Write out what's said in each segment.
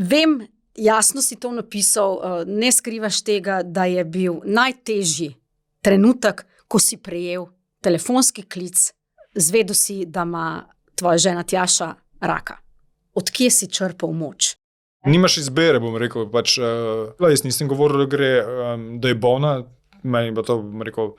Vem, jasno si to napisal, ne skrivaš tega, da je bil najtežji trenutek, ko si prejel telefonski klic, zvedel si, da ima tvoja žena Tjaša raka. Odkje si črpal moč? Nimaš izbere, bom rekel. Jaz nisem govoril, da je bolna, meni bo to, bom rekel,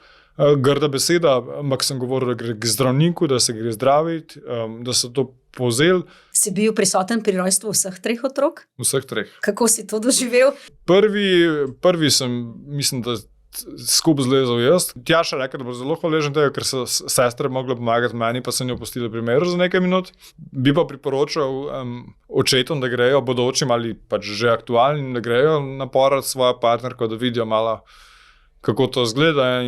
grda beseda, ampak sem govoril, da gre k zdravniku, da se gre zdraviti, da so to povzeli. Si bil prisoten pri rojstvu vseh 3 otrok? Vseh 3. Kako si to doživel? Prvi sem, mislim, da skupaj zlezel jaz. Tjaša rekel, da bo zelo hvaležen tega, ker so sestre mogle pomagati meni, pa sem jo pustila pri miru za nekaj minut. Bi pa priporočal očetom, da grejo, bodočim ali pač že aktualnim, da grejo naporati svojo partnerko, da vidijo malo, kako to izgleda.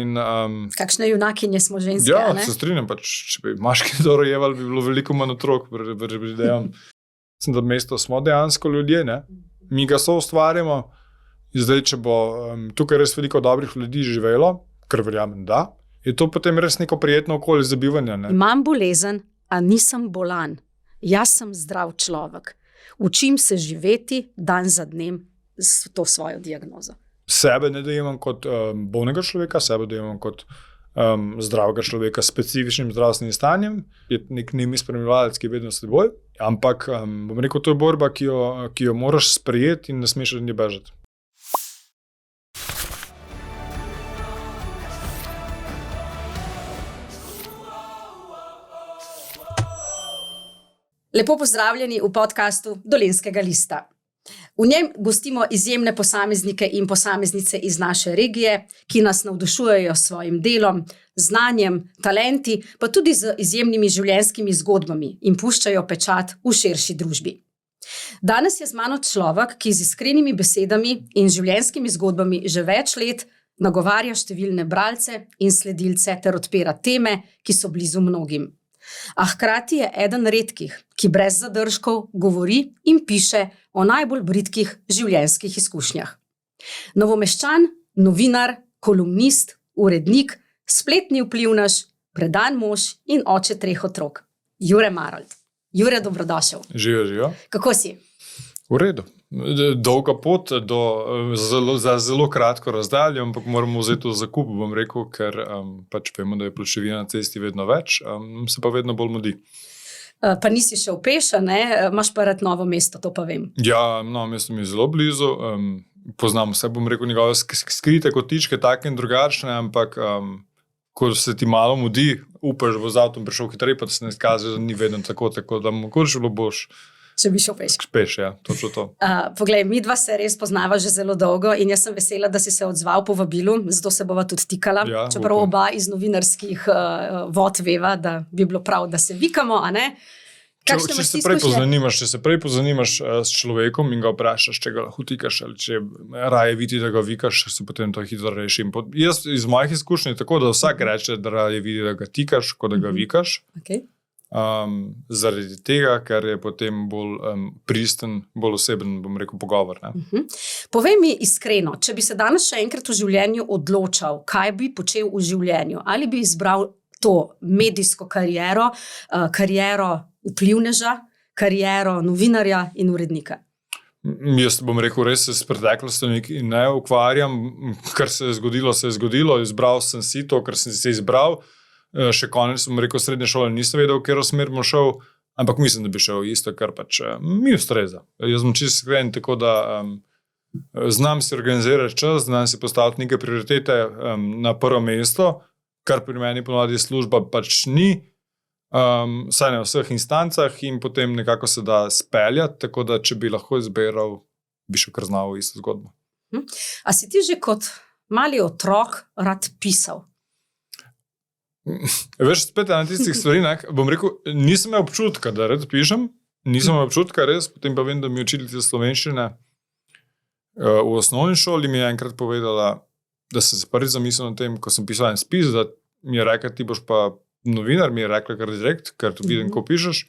Kakšne junakinje smo ženske, ja, ne? Se strinjam, pač, če bi maški to rojevali, bi bilo veliko manj otrok. Mislim, da mesto smo dejansko ljudje, ne? Mi ga so ustvarjamo. Zdaj, če bo tukaj res veliko dobrih ljudi živelo, kar verjamem, da, je to potem res neko prijetno okolje za bivanje. Ne? Imam bolezen, a nisem bolan. Jaz sem zdrav človek. Učim se živeti dan za dnem s to svojo diagnozo. Sebe ne dojemam kot bolnega človeka, sebe dojemam kot zdravega človeka s specifičnim zdravstvenim stanjem. Je nek nemi spremljevalec, ki je vedno s teboj, ampak bom rekel, to je borba, ki jo moraš sprejeti in ne smeš od nje bežati. Lepo pozdravljeni v podcastu Dolenjskega lista. V njem gostimo izjemne posameznike in posameznice iz naše regije, ki nas navdušujejo s svojim delom, znanjem, talenti, pa tudi z izjemnimi življenjskimi zgodbami in puščajo pečat v širši družbi. Danes je z mano človek, ki z iskrenimi besedami in življenjskimi zgodbami že več let nagovarja številne bralce in sledilce ter odpira teme, ki so blizu mnogim. A hkrati je eden redkih, ki brez zadržkov govori in piše o najbolj bridkih življenjskih izkušnjah. Novomeščan, novinar, kolumnist, urednik, spletni vplivnež, predan mož in oče 3 otrok. Jure Marolt. Jure, dobrodošel. Živijo. Kako si? V redu. Dolga pot za zelo kratko razdaljo, ampak moramo vzeti v zakup, bom rekel, ker pač vemo, da je pločevina na cesti vedno več, se pa vedno bolj mudi. Pa nisi šel peša, ne? Imaš pa rad Novo mesto, to pa vem. Ja, Novo mesto mi je zelo blizu, poznam vse, bom rekel, njegove skrite kotičke, take in drugačne, ampak ko se ti malo mudi, upaš, bo z avtom prišel hitreje, pa da se ne izkaže, da ni vedno tako, da mogoče boš če bi šel peš. Peš, ja, točno to. Poglej, midva se res poznava že zelo dolgo in jaz sem vesela, da si se odzval po vabilu, zato se bova tudi tikala, ja, čeprav oba iz novinarskih vod veva, da bi bilo prav, da se vikamo, a ne? Če se prej pozanimaš s človekom in ga vprašaš, če ga lahko tikaš ali če raje vidi, da ga vikaš, se potem to hitro reši. Jaz iz mojih izkušnj je tako, da vsak reče, da raje vidi, da ga tikaš, kot da ga vikaš. Okay. Zaradi tega, ker je potem bolj pristen, bolj oseben, bom rekel, pogovor. Ne? Povej mi iskreno, če bi se danes še enkrat v življenju odločal, kaj bi počel v življenju, ali bi izbral to medijsko kariero, kariero vplivneža, kariero novinarja in urednika? Jaz bom rekel, res se s preteklostjo ne ukvarjam, kar se je zgodilo, izbral sem si to, kar sem si izbral. Še konec, bom rekel, srednje šole nisem vedel, v katero smer bom šel, ampak mislim, da bi šel isto, kar pač mi ustreza. Jaz sem čisto iskren, tako da znam si organizirati čas, znam si postaviti neke prioritete na prvo mesto, kar pri meni ponovadi služba pač ni, saj ne v vseh instancah in potem nekako se da speljati, tako da če bi lahko izbiral, bi še kar znal isto zgodbo. A si ti že kot mali otrok rad pisal? Veš, spet na tistih stvari, bom rekel, nisem imel občutka, da rad pišem, nisem imel občutka, res, potem pa vem, da mi učiteljica slovenščine v osnovni šoli mi je enkrat povedala, da sem se prvič zamislil na tem, ko sem pisal en spis, da mi je rekla, ti boš pa novinar, mi je rekla kar direkt, ker tu vidim, ko pišeš.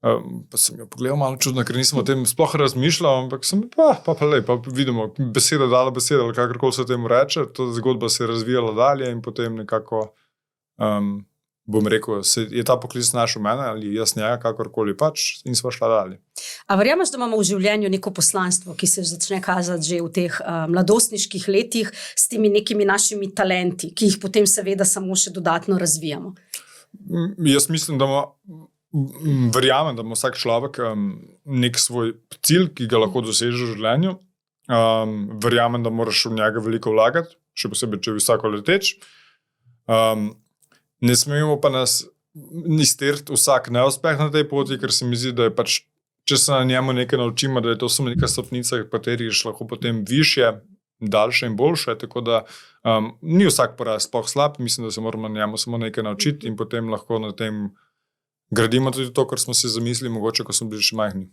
Pa sem jo pogledal malo čudno, ker nisem o tem sploh razmišljal, ampak sem pa vidimo, beseda dala beseda, ali kakorkoli se temu reče, to zgodba se je razvijala dalje in potem nekako bom rekel, je ta poklic našel mene ali jaz njega, kakorkoli pač, in sva šla dalje. A verjameš, da imamo v življenju neko poslanstvo, ki se začne kazati že v teh mladostniških letih s temi nekimi našimi talenti, ki jih potem seveda samo še dodatno razvijamo? Jaz mislim, verjamem, da ima vsak človek nek svoj cilj, ki ga lahko doseže v življenju. Verjamem, da moraš v njega veliko vlagati, še posebej, če je visoko leteč. Ne smemo pa nas izteriti vsak neuspeh na tej poti, ker se mi zdi, da je pač, če se na njemu nekaj naučimo, da je to samo neka stopnica, kateri je lahko potem višje, daljše in boljše, tako da ni vsak poraz sploh slab, mislim, da se moramo na njemu samo nekaj naučiti in potem lahko na tem gradimo tudi to, kar smo si zamislili, mogoče, ko smo bili še majhni.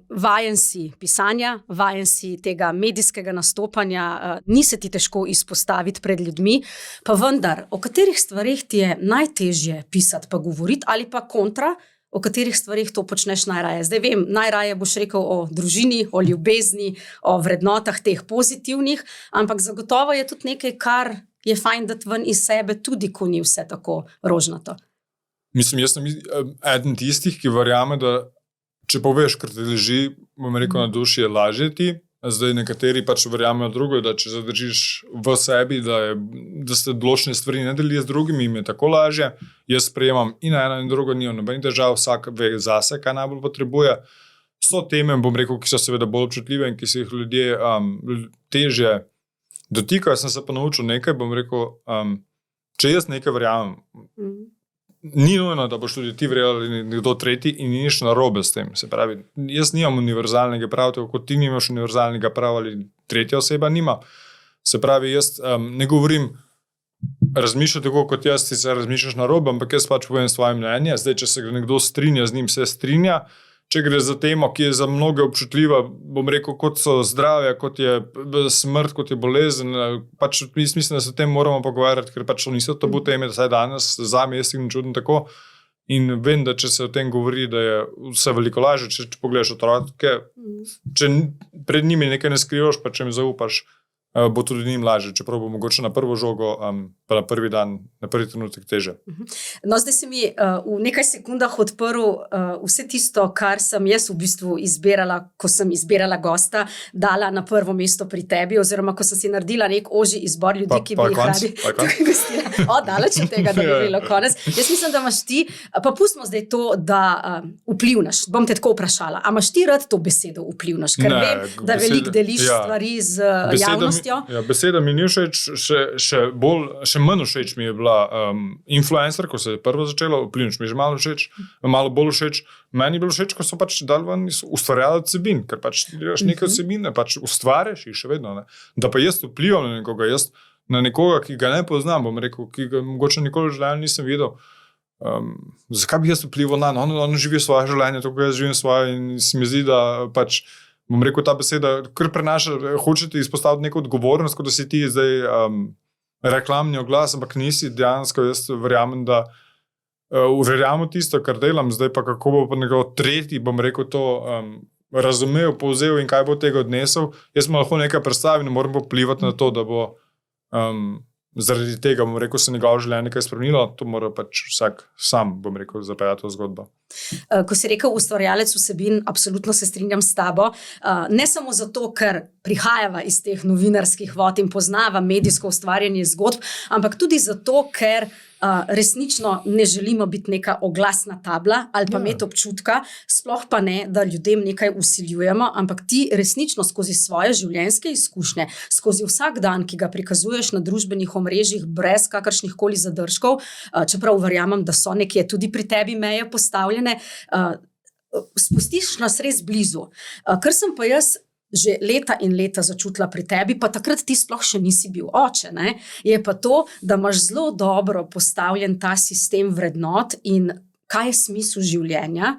Vajen si pisanja, vajen si tega medijskega nastopanja, ni se ti težko izpostaviti pred ljudmi, pa vendar, o katerih stvarih ti je najtežje pisati pa govoriti ali pa kontra, o katerih stvarih to počneš najraje? Zdaj vem, najraje boš rekel o družini, o ljubezni, o vrednotah teh pozitivnih, ampak zagotovo je tudi nekaj, kar je fajn dati ven iz sebe, tudi ko ni vse tako rožnato. Mislim, jaz sem eden tistih, ki verjame, da če poveš, kar te leži, bom rekel, na duši, je lažje ti. Zdaj nekateri pač verjamejo drugo, da če zadržiš v sebi, da se določene stvari ne delijo z drugimi, jim je tako lažje. Jaz sprejemam in eno in drugo, nimam nobenih težav, vsak ve zase, kaj najbolj potrebuje. So teme, bom rekel, ki so seveda bolj občutljive in ki se jih ljudje težje dotikajo. Sem se pa naučil nekaj, bom rekel, če jaz nekaj verjamem, ni nujno, da boš tudi ti verjel ali nekdo tretji in ni nič narobe s tem. Se pravi, jaz nimam univerzalnega prava, tako kot ti nimaš univerzalnega prava ali tretja oseba nima. Se pravi, jaz ne govorim razmišljati tako, kot jaz ti se razmišljaš narobe, ampak jaz pač povem svoje mnenje. Zdaj, če se nekdo strinja z njim, se strinja. Če gre za temo, ki je za mnoge občutljiva, bom rekel, kot so zdravje, kot je smrt, kot je bolezen, pač mislim, da se o tem moramo pogovarjati, ker pač to niso tabu teme, da saj danes zame jaz jih ne čudim tako. In vem, da če se o tem govori, da je vse veliko lažje, če pogledaš otroke, če pred njimi nekaj ne skrivaš, pa če mi zaupaš, bo tudi njim lažje, čeprav bo mogoče na prvo žogo, pa na prvi dan, na prvi trenutek teže. No, zdaj si mi v nekaj sekundah odprl vse tisto, kar sem jaz v bistvu izbirala, ko sem izbirala gosta, dala na prvo mesto pri tebi, oziroma ko sem si naredila nek ožji izbor ljudi, ki bi jih radi tukaj gostila. Daleč od tega, da bi bilo konec. Jaz mislim, da imaš ti, pa pustimo zdaj to, da vplivnaš. Bom te tako vprašala, a imaš ti rad to besedo vplivnaš? Ker vem, da veliko deliš stvari z javnostjo. Ja, beseda mi ni všeč, še manj všeč mi je bila influencer, ko se je prvo začelo, vplivnič mi je že malo bolj všeč. Meni je bilo všeč, ko so pač dal ven ustvarjalec vsebin, ker pač delaš neke vsebine, pač ustvarjaš jih še vedno. Ne? Da pa jaz vplivam na nekoga, ki ga ne poznam, bom rekel, ki ga mogoče nikoli v življenju nisem videl. Zakaj bi jaz vplival na on živi svoje življenje, tako jaz živim svoje in se mi zdi, da pač bom rekel, ta beseda, kar prenaša, hočete izpostaviti neko odgovornost, kot da si ti zdaj reklamni oglas, ampak nisi dejansko, jaz verjamem, da verjamem tisto, kar delam, zdaj pa kako bo pa nekdo tretji, bom rekel, to razumel, povzel in kaj bo tega odnesel. Jaz mu lahko nekaj predstavim, ne moram pa vplivati na to, da bo zaradi tega, bom rekel, se njegovo življenje nekaj spremenilo, to mora pač vsak sam, bom rekel, zapeljati v zgodbo. Ko si rekel ustvarjalec vsebin, absolutno se strinjam s tabo. Ne samo zato, ker prihajava iz teh novinarskih vod in poznava medijsko ustvarjanje zgodb, ampak tudi zato, ker resnično ne želimo biti neka oglasna tabla ali pa imeti občutka, sploh pa ne, da ljudem nekaj vsiljujemo, ampak ti resnično skozi svoje življenjske izkušnje, skozi vsak dan, ki ga prikazuješ na družbenih omrežjih brez kakršnih koli zadržkov, čeprav verjamem, da so nekje tudi pri tebi meje postavljene, spustiš nas res blizu. Kar sem pa jaz že leta in leta začutila pri tebi, pa takrat ti sploh še nisi bil oče, ne? Je pa to, da imaš zelo dobro postavljen ta sistem vrednot in kaj je smisel življenja,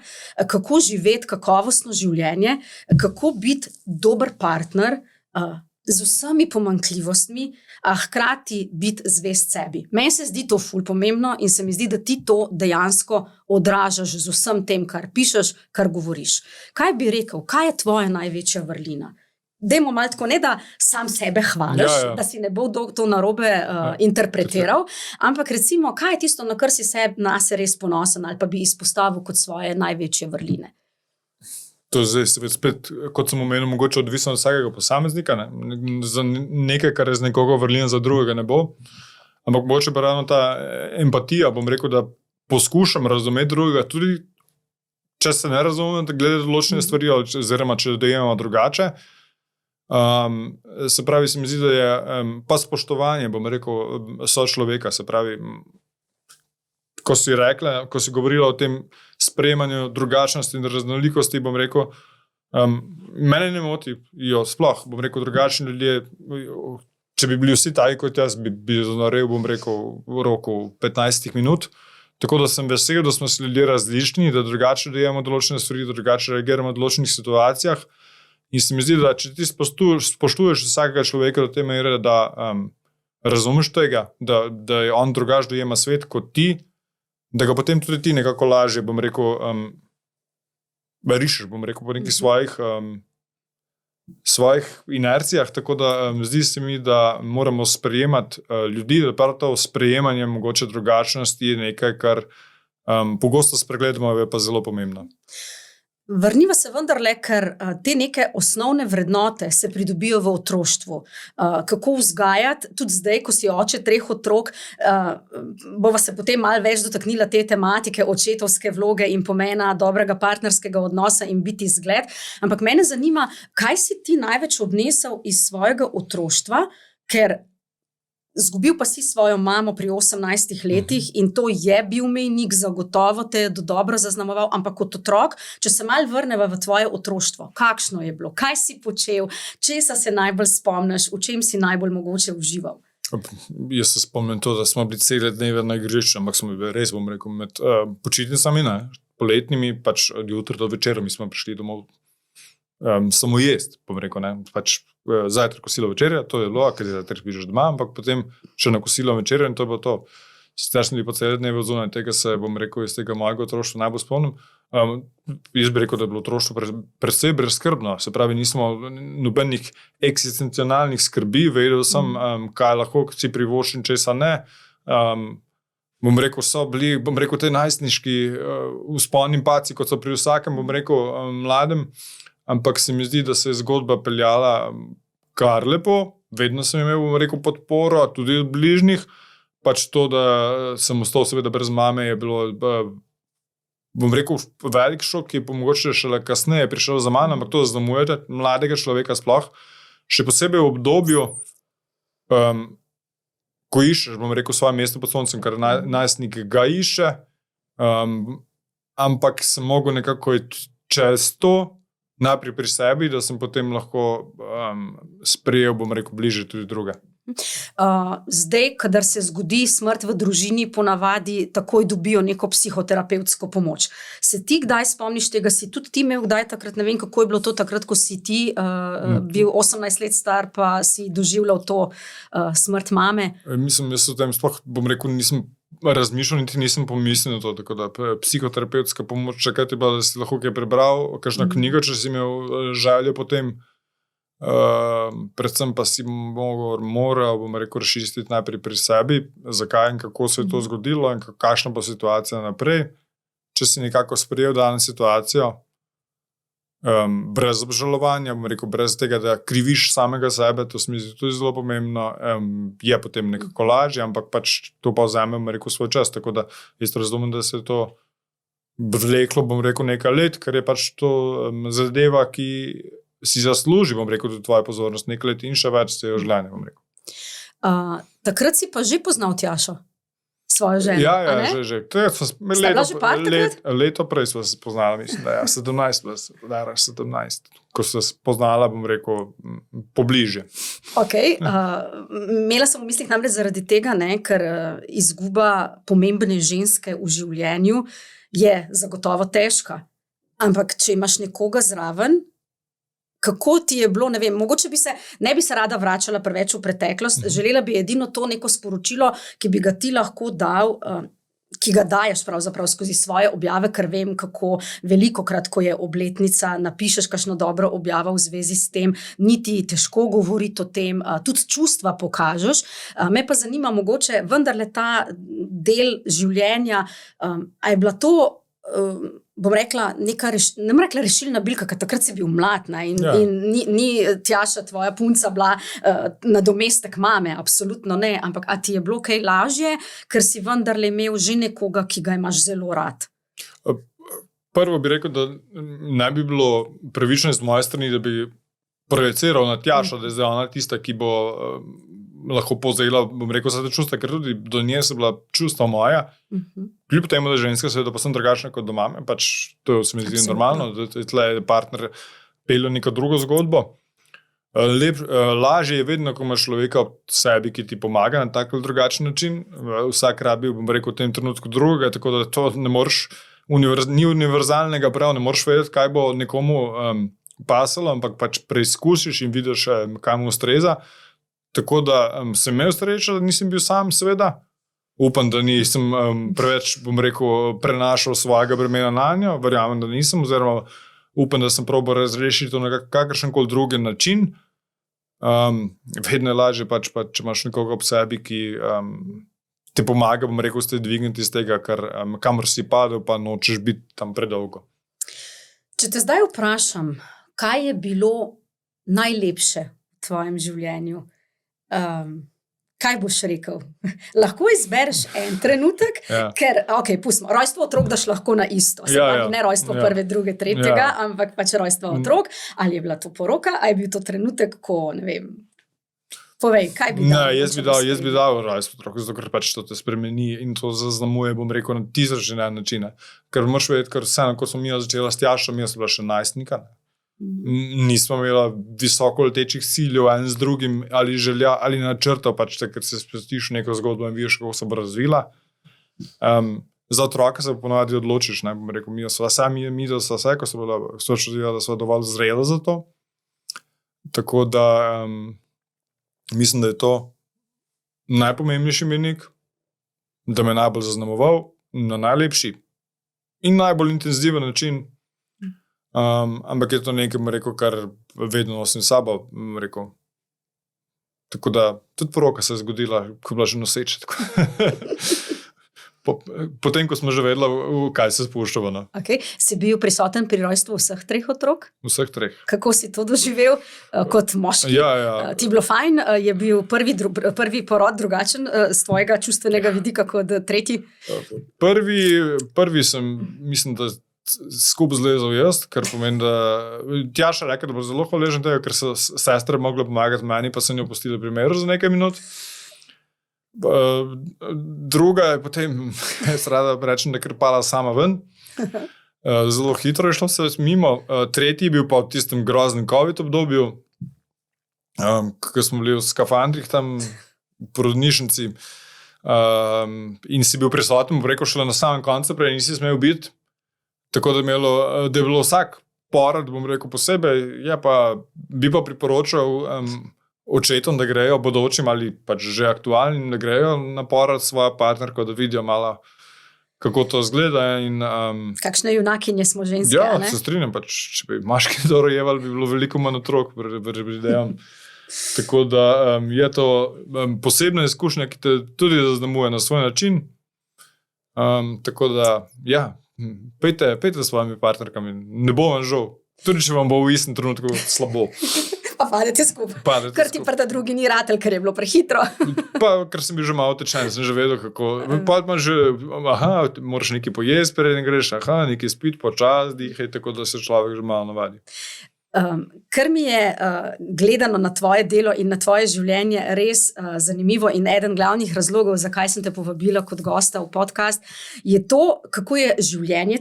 kako živeti kakovostno življenje, kako biti dober partner z vsemi pomanjkljivostmi, a hkrati biti zvest sebi. Meni se zdi to ful pomembno in se mi zdi, da ti to dejansko odražaš z vsem tem, kar pišeš, kar govoriš. Kaj bi rekel, kaj je tvoja največja vrlina? dajmo malo tako, ne da sam sebe hvališ, da si ne bo to narobe interpretiral, ampak recimo, kaj je tisto, na kar si nase res ponosen ali pa bi izpostavil kot svoje največje vrline? To je zdaj spet, kot sem omenil, mogoče odvisno od vsakega posameznika. Za nekaj, kar je z nekoga vrlina, za drugega ne bo. Ampak mogoče pa ravno ta empatija, bom rekel, da poskušam razumeti drugega, tudi če se ne razumem, da glede določene stvari, oziroma če dojemamo drugače. Se pravi, se mi zdi, da je pa spoštovanje, bom rekel, sočloveka, se pravi, ko si rekla, ko si govorila o tem sprejemanju drugačnosti in raznolikosti, bom rekel, mene ne motijo sploh, bom rekel, drugačni ljudje, če bi bili vsi taki kot jaz, bi zanarel, bom rekel, v roku 15 minut. Tako da sem vesel, da smo si ljudje različni, da drugače dojemamo določene stvari, da drugače reagiramo v določenih situacijah. In se mi zdi, da če ti spoštuješ vsakega človeka do te mere, da razumeš tega, da je on drugače dojema svet kot ti, da ga potem tudi ti nekako lažje, bom rekel, rišeš, bom rekel, po nekih svojih inercijah, tako da zdi se mi, da moramo sprejemati ljudi, da prav to sprejemanje mogoče drugačnosti je nekaj, kar pogosto spregledamo, je pa zelo pomembno. Vrniva se vendarle, ker te neke osnovne vrednote se pridobijo v otroštvu. Kako vzgajati, tudi zdaj, ko si oče 3 otrok, bova se potem malo več dotaknila te tematike očetovske vloge in pomena dobrega partnerskega odnosa in biti zgled. Ampak mene zanima, kaj si ti največ odnesel iz svojega otroštva, ker zgubil pa si svojo mamo pri 18 letih in to je bil mejnik, zagotovo te je dobro zaznamoval, ampak kot otrok, če se malo vrneva v tvoje otroštvo, kakšno je bilo, kaj si počel, česa se najbolj spomniš, v čem si najbolj mogoče užival? Jaz se spomnim to, da smo bili cele dneve na igrišču, ampak smo bili res, bom rekel, med počitnicami, poletnimi, pač od jutra do večera mi smo prišli domov samo jesti, bom rekel, pač zajtrk, kosilo, večerja, to je bilo, ker je zajtrk bižeš doma, ampak potem še na kosilo večerja in to je bilo to. Sicer sem bili po cele dneve zunaj, tega se, bom rekel, iz tega mojega otroštva najbolj spomnim. Jaz bi rekel, da je bilo otroštvo predvsej brezskrbno, se pravi, nismo nobenih eksistencialnih skrbi, vedel sem, kaj lahko si privoščim, česa ne. Bom rekel, so bili, bom rekel, te najstniški vzponi in padci, kot so pri vsakem, bom rekel, mladem, ampak se mi zdi, da se je zgodba peljala kar lepo, vedno sem imel, bom rekel, podporo, tudi od bližnjih, pač to, da sem ostal seveda brez mame, je bilo, bom rekel, velik šok, ki je mogoče šele kasneje prišel za mano, ampak to zaznamuje mladega človeka sploh, še posebej v obdobju, ko iščeš, bom rekel, svoje mesto pod soncem, ker najstnik ga išče, ampak sem mogel nekako čez to, najprej pri sebi, da sem potem lahko sprejel, bom rekel, bliže tudi druge. Zdaj, kadar se zgodi smrt v družini, ponavadi takoj dobijo neko psihoterapevtsko pomoč. Se ti kdaj spomniš tega, si tudi ti imel kdaj takrat, ne vem, kako je bilo to takrat, ko si ti bil 18 let star, pa si doživljal to smrt mame? Mislim, jaz o tem sploh, bom rekel, nisem razmišljal, niti nisem pomislil na to, tako da psihoterapevtska pomoč, čakaj ti pa, da si lahko kaj prebral, kakšno knjigo, če si imel željo potem, predvsem pa si moral, bom rekel, razčistiti najprej pri sebi, zakaj in kako se je to zgodilo in kakšna bo situacija naprej. Če si nekako sprejel dano situacijo, brez obžalovanja, bom rekel, brez tega, da kriviš samega sebe, to se mi zdi tudi zelo pomembno, je potem nekako lažje, ampak pač to pa vzame, bom rekel, svoj čas, tako da jaz razumem, da se je to vleklo, bom rekel, nekaj let, ker je pač to zadeva, ki si zasluži, bom rekel, tudi tvoja pozornost, nekaj let in še več se je v življenju, bom rekel. Takrat si pa že poznal Tjašo, svojo ženo, ja, že. Leto prej smo se spoznali, mislim, da 17, ko se spoznala, bom rekel, pobliže. Ok, imela sem v mislih namreč zaradi tega, ker izguba pomembne ženske v življenju je zagotovo težka, ampak če imaš nekoga zraven, kako ti je bilo, ne vem, mogoče ne bi se rada vračala preveč v preteklost, želela bi edino to neko sporočilo, ki bi ga ti lahko dal ki ga daješ pravzaprav skozi svoje objave, ker vem, kako velikokrat, ko je obletnica, napišeš kakšno dobro objavo v zvezi s tem, niti težko govoriti o tem, tudi čustva pokažeš. Me pa zanima mogoče vendarle ta del življenja, a je bila to, bom rekla, ne bom rekla rešilna bilka, ker takrat si bil mlad, in ni Tjaša, tvoja punca, bila nadomestek mame, absolutno ne, ampak a ti je bilo kaj lažje, ker si vendarle imel že nekoga, ki ga imaš zelo rad? Prvo bi rekel, da ne bi bilo pravično z moje strani, da bi projeciral na Tjašo, da je zdaj ona tista, ki bo lahko povzela, bom rekel, vse te čustva, ker tudi do nje so bila čustva moja. Kljub temu, da ženska seveda posebno drugačna kot do mame, pač to se mi zdi normalno, da tle partner pelje neko drugo zgodbo. Lažje je vedno, ko imaš človeka ob sebi, ki ti pomaga na tak ali drugačen način. Vsak rabi, bom rekel, v tem trenutku drugega, tako da to ne moreš, ni univerzalnega prav, ne moreš vedeti, kaj bo nekomu pasalo, ampak pač preizkusiš in vidiš, kaj mu ustreza. Tako da sem imel srečo, da nisem bil sam, seveda. Upam, da nisem preveč, bom rekel, prenašal svojega bremena na njo. Verjamem, da nisem, oziroma upam, da sem probal razrešiti to na kakršenkoli drugi način. Vedno je lažje, pač, če imaš nekoga ob sebi, ki ti pomaga, bom rekel, ste dvigniti iz tega, kamor si padel, pa nočeš biti tam predolgo. Če te zdaj vprašam, kaj je bilo najlepše v tvojem življenju, kaj boš rekel? Lahko izbereš en trenutek, ker, pustimo, rojstvo otrok daš lahko na isto. Ne rojstvo prve, druge, tretjega, ampak pač rojstvo otrok. Ali je bila to poroka, ali je bil to trenutek, ko, ne vem, povej, kaj bi dal? Jaz bi dal rojstvo otrok, zato ker pač to te spremeni in to zaznamuje, bom rekel, na tisoč in en način. Ker moraš vedeti, ker vseeno, ko smo mi začela s Tjašo, mi smo bila še najstnika, nismo imela visoko letečih ciljev en z drugim, ali želja, ali načrtov, pač te, ker se spustiš v neko zgodbo in vidiš, kako se bo razvila. Za otroka se ponovadi odločiš, ne bom rekel, mi sva vse, ko so čudila, da sva dovolj zrela za to. Tako da mislim, da je to najpomembnejši mejnik, da me najbolj zaznamoval na najlepši in najbolj intenziven način. Ampak je to nekaj, rekel, kar vedno nosim sabo, rekel. Tako da tudi poroka se je zgodila, ko je bila že noseča. Potem, ko smo že vedela, kaj se spuščava. No. Si bil prisoten pri rojstvu vseh 3 otrok? Vseh 3. Kako si to doživel kot moški? Ja. Ti je bilo fajn? Je bil prvi porod drugačen z tvojega čustvenega vidika kot tretji? Prvi sem, mislim, da skupaj zlezel jaz, kar pomeni, da Tjaša rekel, da bo zelo hvaležen tega, ker so sestre mogle pomagati meni, pa sem jo pustila pri miru za nekaj minut. Druga je potem, jaz rada rečem, da je krpala sama ven. Zelo hitro je šlo se mimo. Tretji je bil pa v tistem groznem COVID obdobju, ko smo bili v skafandrih tam v porodnišnici in si bil prisoten, bo rekel, šele na samem koncu, prej nisi smel biti. Tako da je bilo vsak porod, bom rekel, posebej, bi pa priporočal očetom, da grejo bodočim ali pač že aktualnim, da grejo na porod svojo partnerko, da vidijo malo, kako to izgleda. Kakšne junakinje smo ženske, ne? Ja, se strinjam, pač, če bi maški to rojevali, bi bilo veliko manj otrok, predvidevam. Tako da je to posebna izkušnja, ki te tudi zaznamuje na svoj način. Tako da, pejte s svojimi partnerkami, ne bo vam žal, tudi če vam bo v istem trenutku slabo. Pa padete skupaj. Ker ti prta drugi ni ratelj, ker je bilo prehitro. Ker sem bil že malo tečen, sem že vedel, kako. Pa že, moraš nekaj pojesti, preden greš, nekaj spiti, počas dihaj, tako da se človek že malo navadi. Kar mi je gledano na tvoje delo in na tvoje življenje res zanimivo in eden glavnih razlogov, zakaj sem te povabila kot gosta v podcast, je to, kako je življenje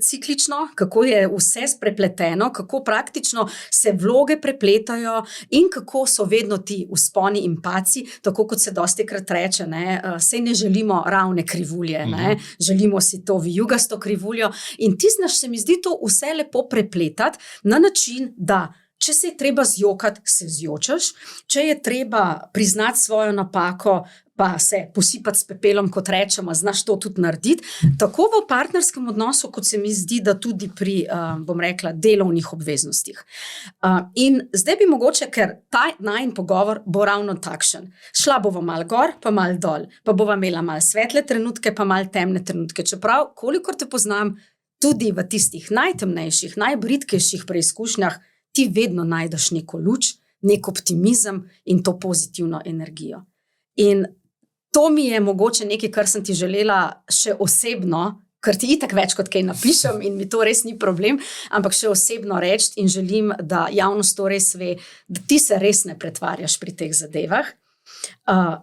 ciklično, kako je vse sprepleteno, kako praktično se vloge prepletajo in kako so vedno ti vzponi in padci, tako kot se dostikrat reče, sej ne želimo ravne krivulje, želimo si to vijugasto krivuljo in ti znaš, se mi zdi to vse lepo prepletati na način, da Če se je treba zjokati, se zjočaš, če je treba priznati svojo napako, pa se posipati s pepelom, kot rečemo, znaš to tudi narediti. Tako v partnerskem odnosu, kot se mi zdi, da tudi pri, bom rekla, delovnih obveznostih. In zdaj bi mogoče, ker ta najin pogovor bo ravno takšen. Šla bova mal gor, pa mal dol, pa bova imela mal svetle trenutke, pa mal temne trenutke. Čeprav, kolikor te poznam, tudi v tistih najtemnejših, najbritkejših preizkušnjah, ti vedno najdeš neko luč, nek optimizem in to pozitivno energijo. In to mi je mogoče nekaj, kar sem ti želela še osebno, ker ti itak več kot kaj napišem in mi to res ni problem, ampak še osebno reči in želim, da javnost to res ve, da ti se res ne pretvarjaš pri teh zadevah.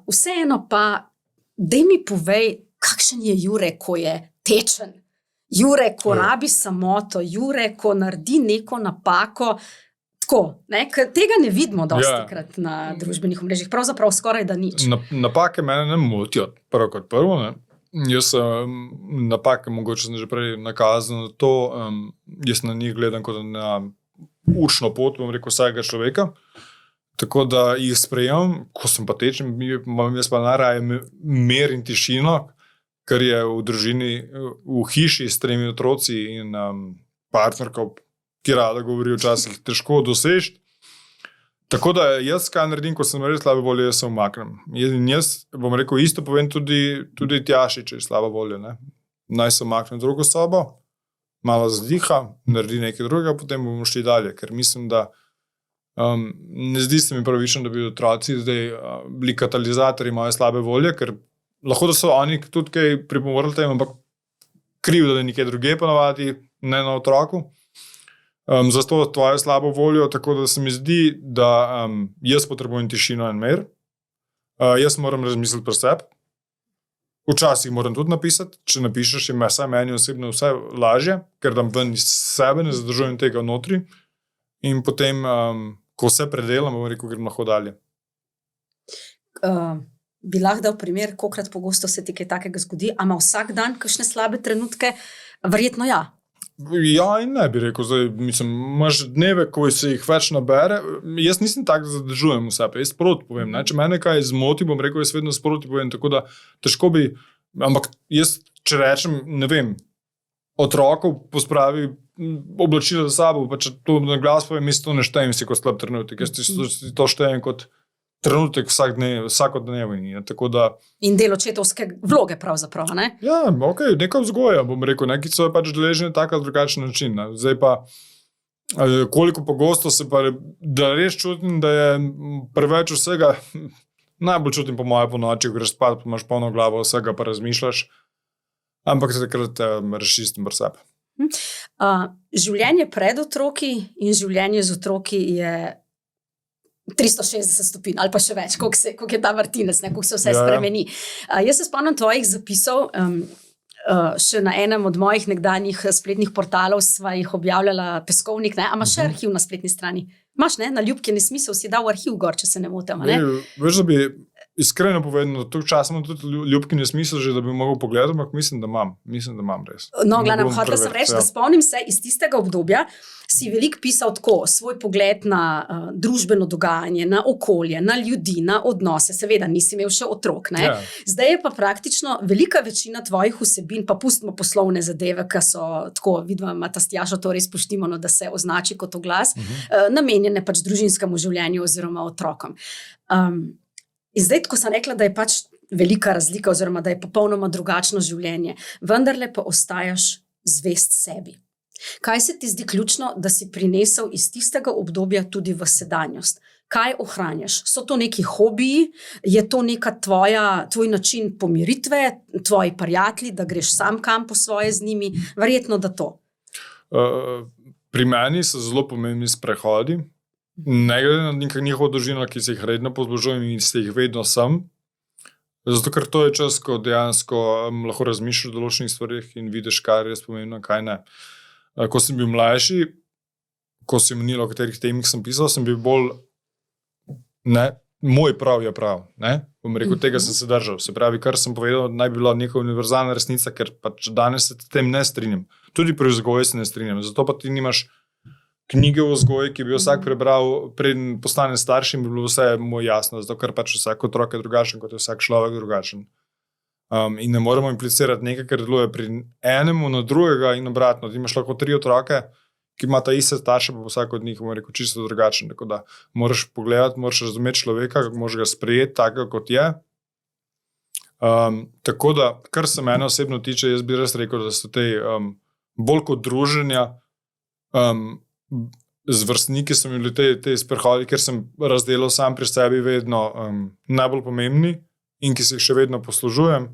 Vseeno pa, daj mi povej, kakšen je Jure, ko je tečen? Jure, ko rabi samoto, Jure, ko naredi neko napako, tako, ne? Ker tega ne vidimo dostikrat na družbenih omrežjih, pravzaprav skoraj da nič. Napake mene ne motijo, prvo kot prvo, ne. Jaz napake, mogoče sem že prej nakazal na to, jaz na njih gledam kot na učno pot, bom rekel, vsakega človeka, tako da jih sprejemam, ko sem pa tečen, imam jaz pa najraje mir in tišino, ker je v družini, v hiši s 3 otroci in partnerka, ki rada govori včasih, težko dosežiti. Tako da jaz, kaj naredim, ko sem res slabe volje, jaz se umaknem. In jaz, bom rekel, isto povem tudi Tjaši, če je slaba volja, ne. Naj se umaknem v drugo sobo, malo zdiha, naredi nekaj drugega, potem bomo šli dalje, ker mislim, da ne zdi se mi pravično, da bi otroci zdaj bili katalizatorji moje slabe volje, ker lahko da so oni tudi kaj pripomorili tem, ampak kriv, da je nekaj druge ponavadi, ne na otroku. Zato tvojo slabo voljo, tako da se mi zdi, da jaz potrebujem tišino in mir. Jaz moram razmisliti pri sebi. Včasih moram tudi napisati, če napišeš, je vsaj meni osebno vse lažje, ker dam ven iz sebe, ne zadržujem tega notri. In potem, ko vse predelam, bom rekel, grem lahko dalje. Bi lahko dal primer, kolikrat pogosto se ti kaj takega zgodi, a ima vsak dan kakšne slabe trenutke? Verjetno ja. Ja in ne bi rekel, zdaj, mislim, imaš dneve, ko se jih več nabere, jaz nisem tak, da zadržujem vse, jaz sproti povem, ne? Če mene kaj zmoti, bom rekel, jaz vedno sproti povem, tako da težko bi, ampak jaz, če rečem, ne vem, otrokov pospravi oblačila za sabo, pa če to na glas povem, jaz to ne štejem si kot slab trenutek, jaz si to štejem kot trenutek vsakodnevni, tako da... In del očetovske vloge pravzaprav, ne? Ja, okej, neka vzgoja, bom rekel, neki so pač deležni tak ali drugačen način, ne? Zdaj pa, koliko pogosto se pa, da res čutim, da je preveč vsega, najbolj čutim po moje po noči, ko greš spat, pa imaš polno glavo vsega, pa razmišljaš, ampak takrat razčistim pri sebi. Življenje pred otroki in življenje z otroki je 360 stopinj, ali pa še več, koliko je ta vrtinec, koliko se vse spremeni. Jaz se spomnim tvojih zapisov, še na enem od mojih nekdanjih spletnih portalov sva jih objavljala peskovnik, ne? A imaš še arhiv na spletni strani? Imaš, ne? Na Ljubki nesmisel si dal arhiv gor, če se ne motim, ne? Veš, da bi iskreno povedano, toliko časa imam tudi Ljubki nesmisel, že da bi mogel pogledati, ampak mislim, da imam res. No, glavno, hotela sem reči, da spomnim se iz tistega obdobja, si veliko pisal tako, svoj pogled na družbeno dogajanje, na okolje, na ljudi, na odnose, seveda nisi imel še otrok, ne? Yeah. Zdaj je pa praktično velika večina tvojih vsebin, pa pustimo poslovne zadeve, ki so tako, vidimo, ta Tjašo to res poštimano, da se označi kot oglas, namenjene pač družinskemu življenju oziroma otrokom. In zdaj, ko sem rekla, da je pač velika razlika oziroma da je popolnoma drugačno življenje, vendarle pa ostajaš zvest sebi. Kaj se ti zdi ključno, da si prinesel iz tistega obdobja tudi v sedanjost? Kaj ohranjaš? So to neki hobiji? Je to neka tvoj način pomiritve, tvoji prijatelji, da greš sam kam po svoje z njimi? Verjetno, da to. Pri meni so zelo pomembni sprehodi, ne glede na njihovo družino, ki se jih redno pozbožujem in se jih vedno sem. Zato, ker to je čas, ko dejansko lahko razmišljaš o določenih stvarih in vidiš, kaj je res pomembno, kaj ne. Ko sem bil mlajši, ko sem menil, o katerih temih sem pisal, sem bil bolj, ne, moj prav je prav, ne, bom rekel, tega sem se držal. Se pravi, kar sem povedal, naj bi bila neka univerzalna resnica, ker pač danes se tem ne strinjam. Tudi pri vzgoji se ne strinjam, zato pa ti nimaš knjige o vzgoji, ki bi jo vsak prebral, preden postane staršem, bi bilo vse mu jasno, zato ker pač vsak otrok je drugačen, kot je vsak človek drugačen. In ne moremo implicirati nekaj, kar deluje pri enemu na drugega in obratno. Ti imaš lahko 3 otroke, ki ima ta iste starše, pa vsak od njih, bomo rekel, čisto drugačen. Tako da moraš pogledati, moraš razumeti človeka, moraš ga sprejeti tako, kot je. Tako da, kar se mene osebno tiče, jaz bi res rekel, da so te bolj kot druženja, z vrstniki so mi bili te sprehodi, ker sem razdelal sam pri sebi vedno najbolj pomembni in ki se jih še vedno poslužujem.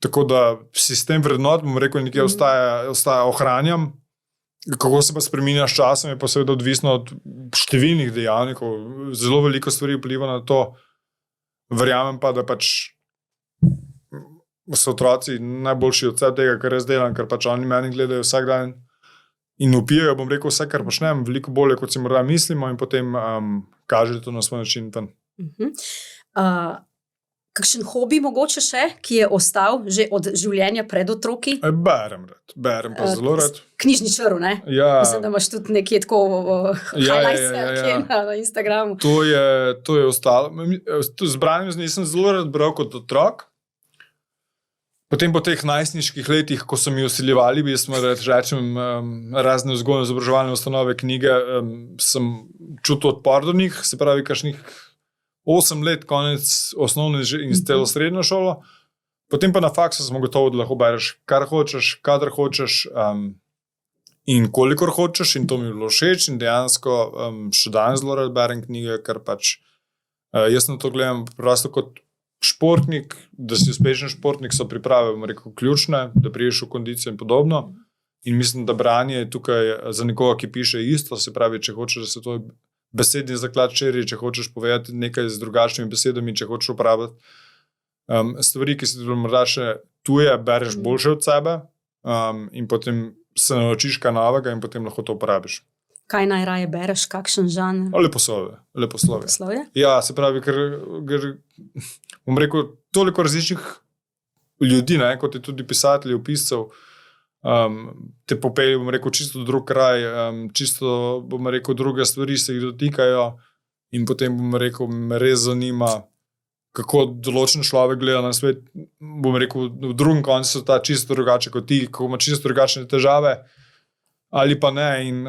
Tako da sistem vrednot, bom rekel, nekje ostaja, ohranjam. Kako se pa spreminja s časom, je pa seveda odvisno od številnih dejavnikov. Zelo veliko stvari vpliva na to. Verjamem pa, da pač so otroci najboljši od vse tega, kar jaz delam, ker pač oni meni gledajo vsak dan in upijajo, bom rekel, vse, kar počnem, veliko bolje, kot si morda mislimo in potem kaže to na svoj način ven. Kakšen hobi mogoče še, ki je ostal že od življenja pred otroki? Berem pa zelo rad. Knjižničar, ne? Ja. Mislim, da imaš tudi nekje tako highlights na Instagramu. To je ostalo. Z branjem nisem zelo rad bral kot otrok. Potem po teh najstniških letih, ko so mi vsiljevali, rečem, razne vzgojno-izobraževalne ustanove, knjige, sem čutil odpor do njih, se pravi, kakšnih 8 let, konec osnovne in celo srednjo šolo. Potem pa na faksu sem gotovo, da lahko bereš kar hočeš, kadar hočeš in kolikor hočeš, in to mi je bilo všeč in dejansko še danes zelo rad berem knjige, ker pač jaz na to gledam prosto kot športnik, da si uspešen športnik, so priprave, bom rekel, ključne, da priješ v kondicijo in podobno. In mislim, da branje je tukaj za nekoga, ki piše isto, se pravi, če hočeš, da se to besedni zaklad širi, če hočeš povedati nekaj z drugačnimi besedami, če hočeš uporabljati stvari, ki se tudi morda še tuje, bereš boljše od sebe in potem se naučiš kaj novega in potem lahko to uporabiš. Kaj najraje bereš, kakšen žanr? Leposlovje. Ja, se pravi, ker bom rekel, toliko različnih ljudi, ne, kot je tudi pisateljev, piscev, te popelje, bom rekel, čisto drug kraj, čisto, bom rekel, druge stvari se jih dotikajo in potem, bom rekel, me res zanima, kako določen človek gleda na svet, bom rekel, v drugem koncu so ta čisto drugače kot ti, kako ima čisto drugačne težave, ali pa ne in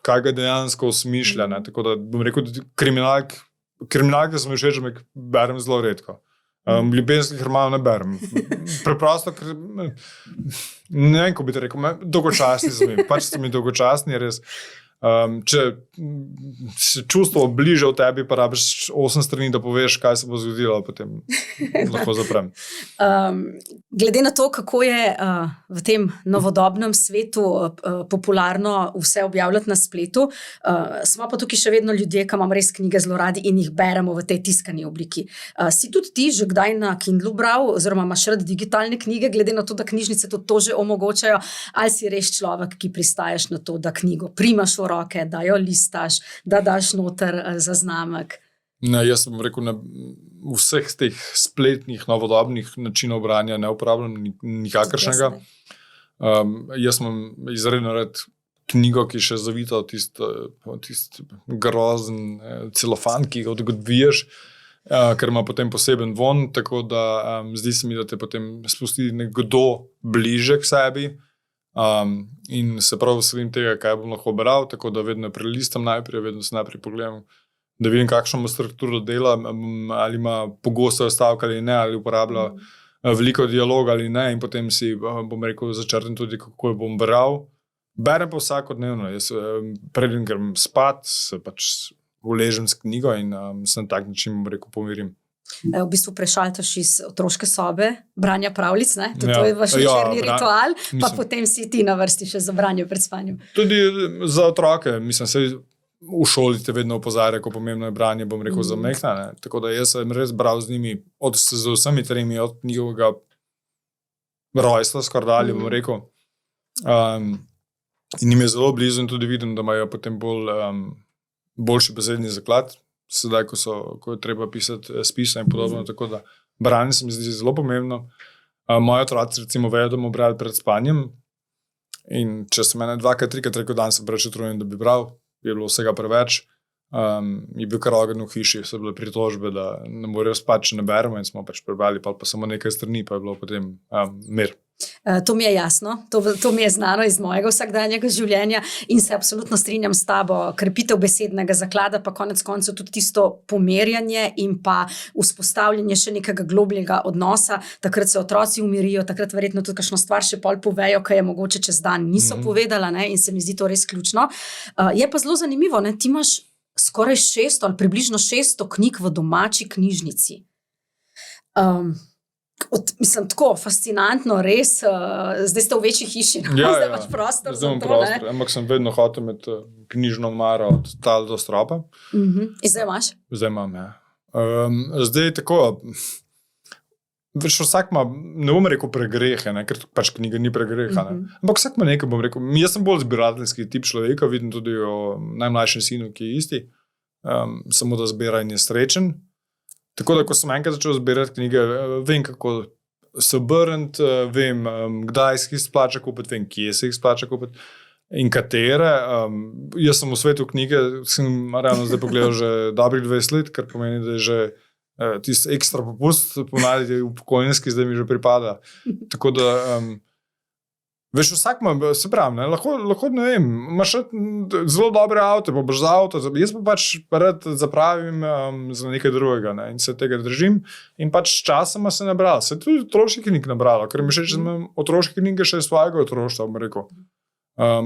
kaj ga dejansko osmišlja, ne, tako da, bom rekel, kriminalke so mi všeč, ampak berem zelo redko. Ljubezenskih romanov ne berem. Preprosto, ker ne vem, ko bi te rekel, dolgočasni so mi, pač so mi dolgočasni, res. Če se čustvo bliže v tebi, pa rabiš 8 strani, da poveš, kaj se bo zgodilo, potem lahko zaprem. Glede na to, kako je v tem novodobnem svetu popularno vse objavljati na spletu, smo pa tukaj še vedno ljudje, ki imamo res knjige zelo radi in jih beremo v tej tiskani obliki. Si tudi ti že kdaj na Kindlu bral, oziroma imaš rad digitalne knjige, glede na to, da knjižnice tudi to že omogočajo, ali si res človek, ki pristajaš na to, da knjigo primaš v roke, da jo listaš, da daš noter zaznamek? Ne, jaz sem rekel, vseh teh spletnih, novodobnih načinov branja ne uporabljam nikakršnega. Jaz imam izredno rad knjigo, ki še zavita v tist grozen celofan, ki ga odviješ, ker ima potem poseben von, tako da zdi se mi, da te potem spusti nekdo bliže k sebi. In se prav veselim tega, kaj bom lahko bral, tako da vedno prelistam najprej, vedno se najprej pogledam, da vidim, kakšno ima strukturo dela, ali ima pogosto stavek ali ne, ali uporablja veliko dialoga ali ne, in potem si, bom rekel, začrtam tudi, kako jo bom bral. Berem pa vsakodnevno, jaz preden grem spat, se pač uležem s knjigo in se na tak način, bom rekel, pomirim. V bistvu prešaltaš iz otroške sobe, branja pravljic, ne? To je vaš večerni ritual, pa potem si ti na vrsti še za branje pred spanjem. Tudi za otroke, mislim, se v šoli te vedno opozarja, ko pomembno je branje, bom rekel, za mehna, ne? Tako da jaz sem res bral z njimi, z vsemi tremi, od njihovega rojstva skoraj dalje, bom rekel. In jim je zelo blizu in tudi vidim, da imajo potem boljši besedni zaklad, sedaj, ko je treba pisati spisa in podobno, tako da branje se mi zdi zelo pomembno. Moji otroci recimo vejo, da bomo brali pred spanjem In če sem mene 2-3 rekel, dan sem preveč utrujen, da bi bral, je bilo vsega preveč. Je bil kar ogenj v hiši, so bile pritožbe, da ne morejo spati, če ne beremo in smo pač prebrali, pa samo nekaj strani, pa je bilo potem mir. To mi je jasno, to mi je znano iz mojega vsakdanjega življenja in se absolutno strinjam s tabo. Krepitev besednega zaklada, pa konec koncev tudi tisto pomerjanje in pa vzpostavljanje še nekega globljega odnosa. Takrat se otroci umirijo, takrat verjetno tudi kakšno stvar še pol povejo, kaj je mogoče čez dan niso povedala, ne? In se mi zdi to res ključno. Je pa zelo zanimivo, ne? Ti imaš skoraj 600 ali približno 600 knjig v domači knjižnici. Mislim, tako fascinantno, res. Zdaj ste v večji hiši, zdaj imaš prostor za to. Ampak sem vedno hotel imeti knjižno maro od tal do stropa. In zdaj imaš? Zdaj imam, ja. Zdaj tako, vsak ima, ne bom rekel pregrehe, ne, ker pač knjiga ni pregreha. Ampak vsak ima nekaj, bom rekel, jaz sem bolj zbirateljski tip človeka, vidim tudi o najmlajšem sinu, ki je isti, samo da zbira in je srečen. Tako da, ko sem enkrat začel zbirati knjige, vem, kako se obrniti, vem, kdaj se jih splača kupiti, vem, kje se jih splača kupiti in katere. Jaz sem v svetu knjige, sem realno zdaj pogledal že dobrih 20 let, kar pomeni, da je že tisti ekstra popust, ponavadi upokojenski, zdaj mi že pripada. Tako da, veš, vsak ima, se pravi, ne, lahko ne vem, imaš zelo dobre avto, pa boš za avto, jaz pa pač rad zapravim za nekaj drugega, ne, in se tega držim in pač časoma se nabral, se tudi otroških knjig nabralo, ker mi še, če sem otroške knjige še svojega otroštva, bom rekel,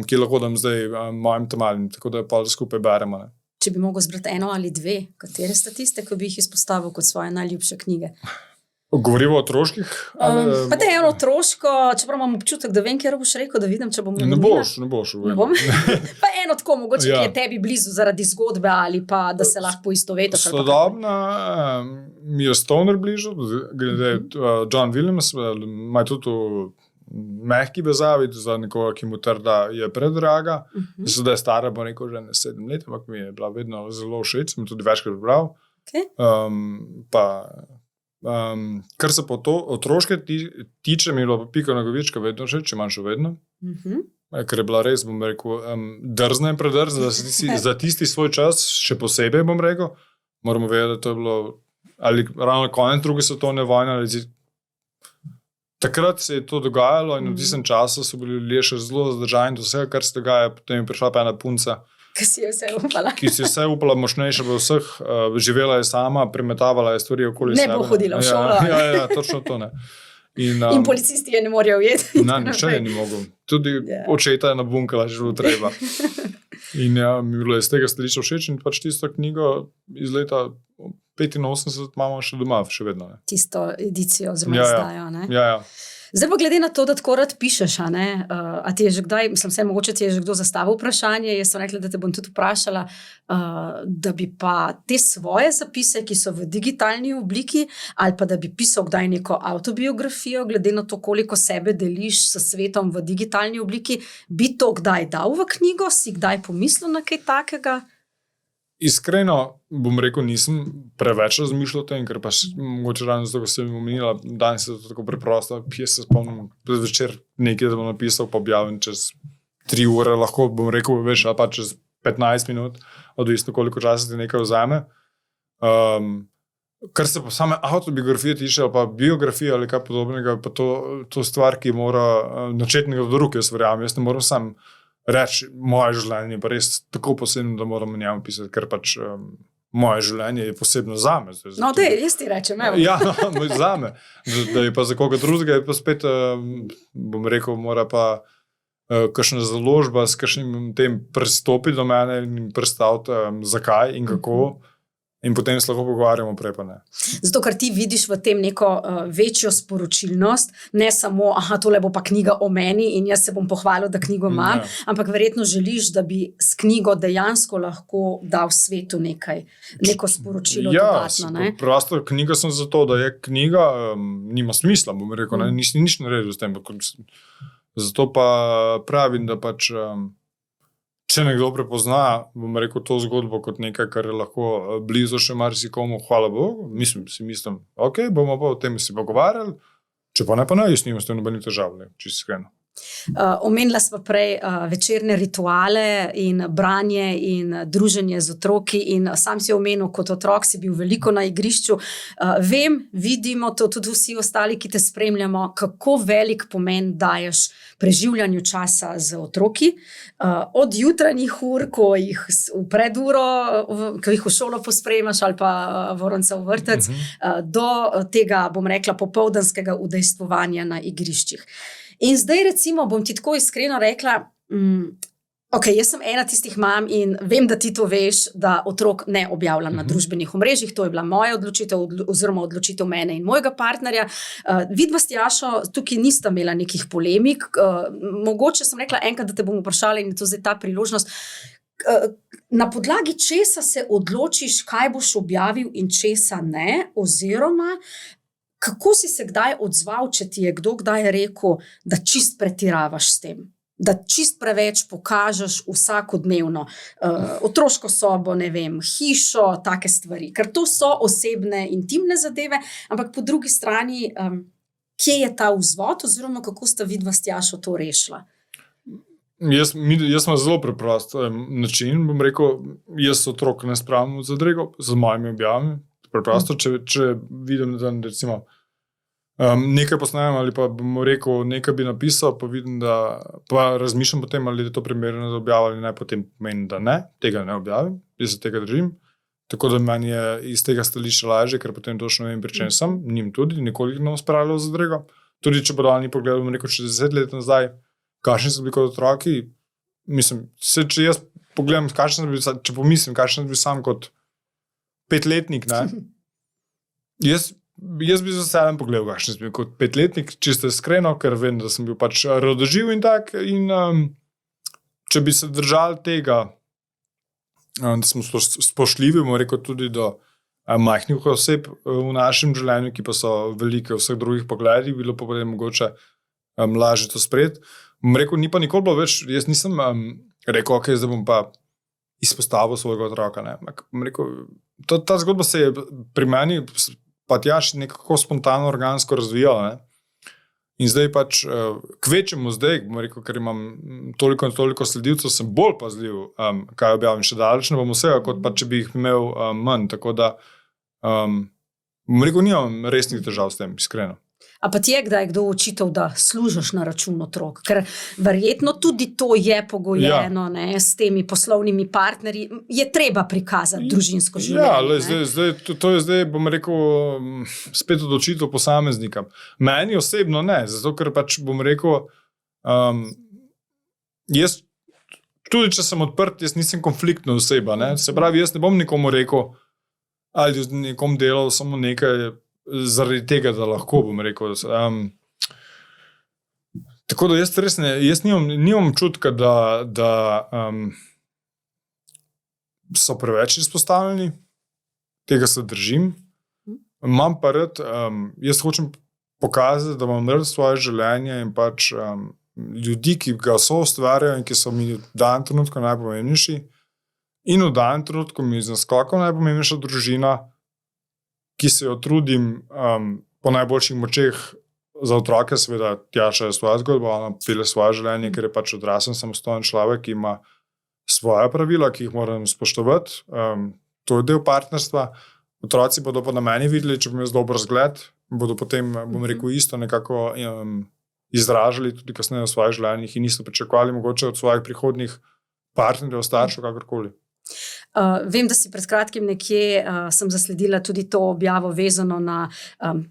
ki lahko dam zdaj mojim tamalim, tako da pa skupaj beremo, ne. Če bi mogel zbrati 1 ali 2, katere sta tiste, ko bi jih izpostavil kot svoje najljubše knjige? Govorimo o otroških? Pa te je eno otroško, čeprav imam občutek, da vem, kjer boš rekel, da vidim, če bom ne boš. Ne bom? Pa eno tako, mogoče, ki je tebi blizu zaradi zgodbe ali pa, da se lahko poistovetiš. Sodobna mi je Stoner blizu, glede John Williams, ima tudi mehki vezavi za nekoga, ki mu trda je predraga. Zdaj je stara, bo rekel, že 7 let, ampak mi je bila vedno zelo všeč, sem tudi večkrat bral. Kar se po otroške tiče, mi je bilo Pika Nogavička vedno všeč, če imam še vedno. Ker je bila res, bom rekel, drzna in predrzna, za tisti svoj čas, še posebej, bom rekel. Moramo vedeti, da to je bilo, ali ravno konec druge svetovne vojne, ali takrat se je to dogajalo in v tistem času so bili ljudje še zelo zadržani do vsega, kar se dogaja, potem je prišla pa ena punca, ki si je vse upala, močnejša v vseh, živela je sama, premetavala je stvari okoli sebe. Ne bo hodila v šolo. Ja, točno to ne. In policisti je ne morajo ujeti. Nihče je ni mogel. Tudi očeta je nabunkala, že bilo treba. In ja, mi je bilo iz tega stališča všeč in pač tisto knjigo iz leta 85 imamo še doma, še vedno. Ne. Tisto edicijo oziroma izdajo. Ne? Ja. Zdaj pa glede na to, da tako rad pišeš, a ti je že kdaj, mislim, mogoče ti je že kdo zastavil vprašanje, jaz sem rekla, da te bom tudi vprašala, da bi pa te svoje zapise, ki so v digitalni obliki, ali pa da bi pisal kdaj neko autobiografijo, glede na to, koliko sebe deliš s svetom v digitalni obliki, bi to kdaj dal v knjigo, si kdaj pomislil na kaj takega? Iskreno, bom rekel, nisem preveč razmišljal o tem, ker pa mogoče ravno zato, ko sem omenila, danes je to tako preprosto, jaz se spomnim večer nekaj, da bom napisal, pa objavim čez 3 ure, lahko bom rekel, veš, ali pa čez 15 minut, odvisno koliko časa ti nekaj vzame. Kar se pa same autobiografije tiče, ali pa biografije ali kaj podobnega, pa to stvar, ki mora načetnega do ruke, jaz verjamem, jaz ne moram sam reči, moje življenje je pa res tako posebno, da moram o njem pisati, ker pač moje življenje je posebno zame. No, jaz ti rečem, evo. Ja, zame. Da je pa za koga drugega, je pa spet, bom rekel, mora pa kakšna založba s kakšnim tem pristopiti do mene in predstaviti, zakaj in kako. In potem se lahko pogovarjamo, prej pa ne. Zato, ker ti vidiš v tem neko večjo sporočilnost, ne samo, tole bo pa knjiga o meni in jaz se bom pohvalil, da knjigo imam, ampak verjetno želiš, da bi s knjigo dejansko lahko dal svetu neko sporočilo dodatno. Ja, prosto knjiga sem zato, da je knjiga, nima smisla, bom rekel, nisi nič naredil s tem. Zato pa pravim, da pač če nekdo prepozna, bom rekel, to zgodbo kot nekaj, kar je lahko blizu še marsikomu, hvala Bogu, mislim, ok, bomo pa o tem si pogovarjali, če pa ne, jaz nimam s tem nobenih težav, čisto iskreno. Omenila sva prej večerne rituale in branje in druženje z otroki in sam si omenil, kot otrok si bil veliko na igrišču. Vem, vidimo to tudi vsi ostali, ki te spremljamo, kako velik pomen daješ preživljanju časa z otroki. Od jutranjih ur, ko jih v preduro, ko jih v šolo pospremaš ali pa Voronca v vrtec, do tega, bom rekla, popoldanskega udejstvovanja na igriščih. In zdaj recimo bom ti tako iskreno rekla, ok, jaz sem ena tistih mam in vem, da ti to veš, da otrok ne objavljam na družbenih omrežjih, to je bila moja odločitev oziroma odločitev mene in mojega partnerja. Vidva s Tjašo tukaj nista imela nekih polemik, mogoče sem rekla enkrat, da te bom vprašala in je to zdaj ta priložnost. Na podlagi česa se odločiš, kaj boš objavil in česa ne, oziroma kako si se kdaj odzval, če ti je kdo kdaj rekel, da čist pretiravaš s tem, da čist preveč pokažeš vsakodnevno otroško sobo, ne vem, hišo, take stvari, ker to so osebne, intimne zadeve, ampak po drugi strani, kje je ta vzvod oziroma kako sta vidva s Tjašo to rešila? Jaz sem zelo preprost način, bom rekel, jaz otrok ne spravim v zadrego z mojimi objavami. Preprosto, če vidim, da recimo nekaj posnajem ali pa bom rekel, nekaj bi napisal, pa vidim, da pa razmišljam potem, ali je to primerno za objavo ali ne, potem pomeni, da ne, tega ne objavim, jaz se tega držim, tako da meni je iz tega stališča lažje, ker potem točno vem, pri čem sem, njim tudi, nikoli ne bom spravljal v zadrego. Tudi če bodo oni pogledali, bom rekel, če 10 let nazaj, kakšni so bili kot otroki, mislim, če jaz pogledam, če pomislim, kakšen sem bil sam kot 5-letnik, ne? Jaz bi z veseljem pogledal, kakšen sem bil kot 5-letnik, čisto iskreno, ker vem, da sem bil pač radoživ in tak, in če bi se držali tega, da smo spoštljivi, bomo rekel tudi do majhnih oseb v našem življenju, ki pa so velike v vseh drugih pogledih, bilo pa potem mogoče lažje to sprejeti. Bom rekel, ni pa nikoli bilo več, jaz nisem rekel, ok, zdaj bom pa izpostavil svojega otroka, ne. Bom rekel, ta zgodba se je pri meni pa Tjaš nekako spontano, organsko razvijala, ne. In zdaj pač, kvečemu zdaj, bom rekel, ker imam toliko in toliko sledilcev, sem bolj pazljiv, kaj objavim, še daleč ne bom vsega, kot pa če bi jih imel manj, tako da, bom rekel, nimam resnih težav s tem, iskreno. A pa ti je kdaj kdo očital, da služiš na račun otrok? Ker verjetno tudi to je pogojeno, ne, s temi poslovnimi partnerji. Je treba prikazati družinsko življenje. Ja, to je zdaj, bom rekel, spet odločitev posameznika. Meni osebno ne, zato ker pač bom rekel, jaz, tudi če sem odprt, jaz nisem konfliktna oseba, ne. Se pravi, jaz ne bom nikomu rekel, ali nekom delal samo nekaj, zaradi tega, da lahko, bom rekel. Tako da jaz nimam čutka, da so preveč izpostavljeni, tega se držim. Imam pa rad, jaz hočem pokazati, da imam rad svoje življenje in pač ljudi, ki ga so ustvarjajo in ki so mi v danem trenutku najpomembnejši. In v danem trenutku mi je z naskokom najpomembnejša družina, ki se jo trudim po najboljših močeh za otroke, seveda Tjaša je svoja zgodba, ona pele svoje življenje, ker je pač odraslen samostojen človek, ki ima svoja pravila, ki jih moram spoštovati. To je del partnerstva. Otroci bodo pa na meni videli, če bom jaz dober zgled, bodo potem, bom rekel, isto nekako izražali tudi kasneje v svojih življenjih in isto pričakovali mogoče od svojih prihodnjih partnerjev, staršev, kakorkoli. Vem, da si pred kratkim nekje sem zasledila tudi to objavo vezano na